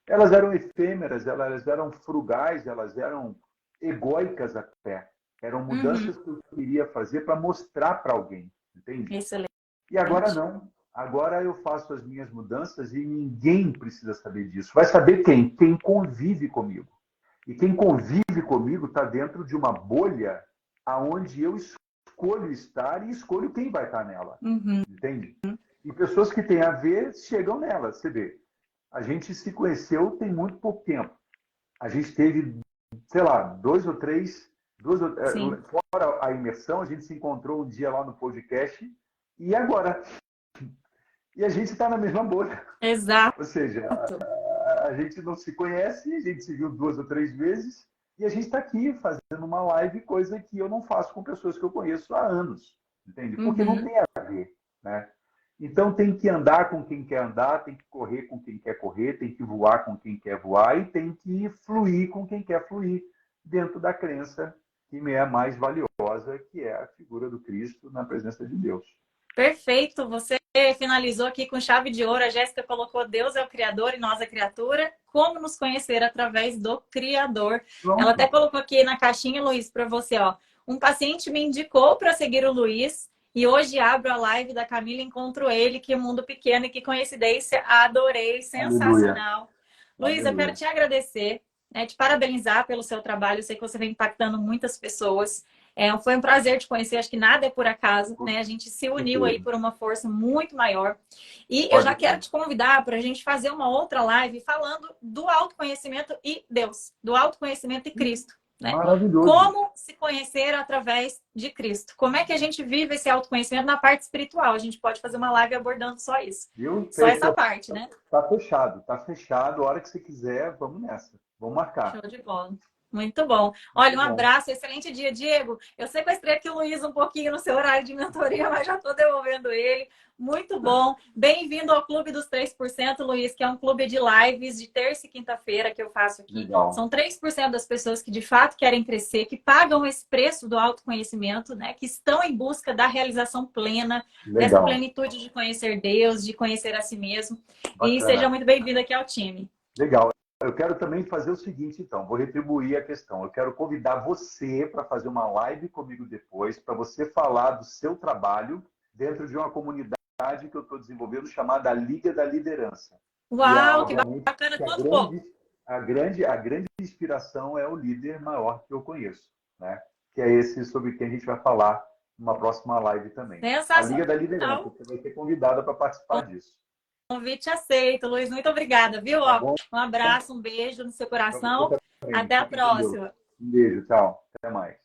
elas eram efêmeras, elas eram frugais, elas eram egóicas até. Eram mudanças que eu queria fazer para mostrar para alguém, entende? Excelente. E agora não. Agora eu faço as minhas mudanças e ninguém precisa saber disso. Vai saber quem? Quem convive comigo. E quem convive comigo está dentro de uma bolha aonde eu escolho estar e escolho quem vai estar nela. Entende? E pessoas que têm a ver chegam nela. Você vê, a gente se conheceu tem muito pouco tempo. A gente teve, sei lá, fora a imersão, a gente se encontrou um dia lá no podcast e agora... E a gente está na mesma bolha. Exato. Ou seja, a gente não se conhece, a gente se viu 2 ou 3 vezes e a gente está aqui fazendo uma live, coisa que eu não faço com pessoas que eu conheço há anos. Entende? Porque não tem a ver, né? Então tem que andar com quem quer andar, tem que correr com quem quer correr, tem que voar com quem quer voar e tem que fluir com quem quer fluir dentro da crença que me é mais valiosa, que é a figura do Cristo na presença de Deus. Perfeito, você finalizou aqui com chave de ouro. A Jéssica colocou: Deus é o Criador e nós a criatura. Como nos conhecer através do Criador? Pronto. Ela até colocou aqui na caixinha, Luiz, para você, ó. Um paciente me indicou para seguir o Luiz E hoje abro a live da Camila e encontro ele, que mundo pequeno e que coincidência, adorei, Aleluia. sensacional. Luiz, eu quero Aleluia. te agradecer, né, te parabenizar pelo seu trabalho, eu sei que você vem impactando muitas pessoas. Foi um prazer te conhecer, acho que nada é por acaso, né? A gente se uniu aí Certeza. por uma força muito maior. E eu já Pode quero ser. te convidar para a gente fazer uma outra live falando do autoconhecimento e Deus, do autoconhecimento e Cristo, né? Maravilhoso. Como se conhecer através de Cristo? Como é que a gente vive esse autoconhecimento na parte espiritual? A gente pode fazer uma live abordando só isso. Viu? Só essa parte, né? Tá fechado, tá fechado. A hora que você quiser, vamos nessa. Vamos Show marcar. de bola. Muito bom. Muito Olha, um bom. abraço, excelente dia, Diego. Eu sequestrei aqui o Luiz um pouquinho no seu horário de mentoria, mas já estou devolvendo ele. Muito bom. Bem-vindo ao Clube dos 3%, Luiz, que é um clube de lives de terça e quinta-feira que eu faço aqui. Legal. São 3% das pessoas que de fato querem crescer, que pagam esse preço do autoconhecimento, né? Que estão em busca da realização plena, dessa Legal. plenitude de conhecer Deus, de conhecer a si mesmo. E seja Bacana. muito bem-vindo aqui ao time. Legal. Eu quero também fazer o seguinte, então, vou retribuir a questão. Eu quero convidar você para fazer uma live comigo depois, para você falar do seu trabalho dentro de uma comunidade que eu estou desenvolvendo chamada Liga da Liderança. E, Uau, que obviamente, bacana, que conta um pouco. a grande inspiração é o líder maior que eu conheço, né? Que é esse sobre quem a gente vai falar numa próxima live também. A Liga da Liderança. Sensacional. Você vai ser convidada para participar disso. Convite aceito, Luiz. Muito obrigada, viu? Tá Ó, bom? um abraço, um beijo no seu Para você coração. também. Até a Fique com Deus. próxima. Um beijo, tchau. Até mais.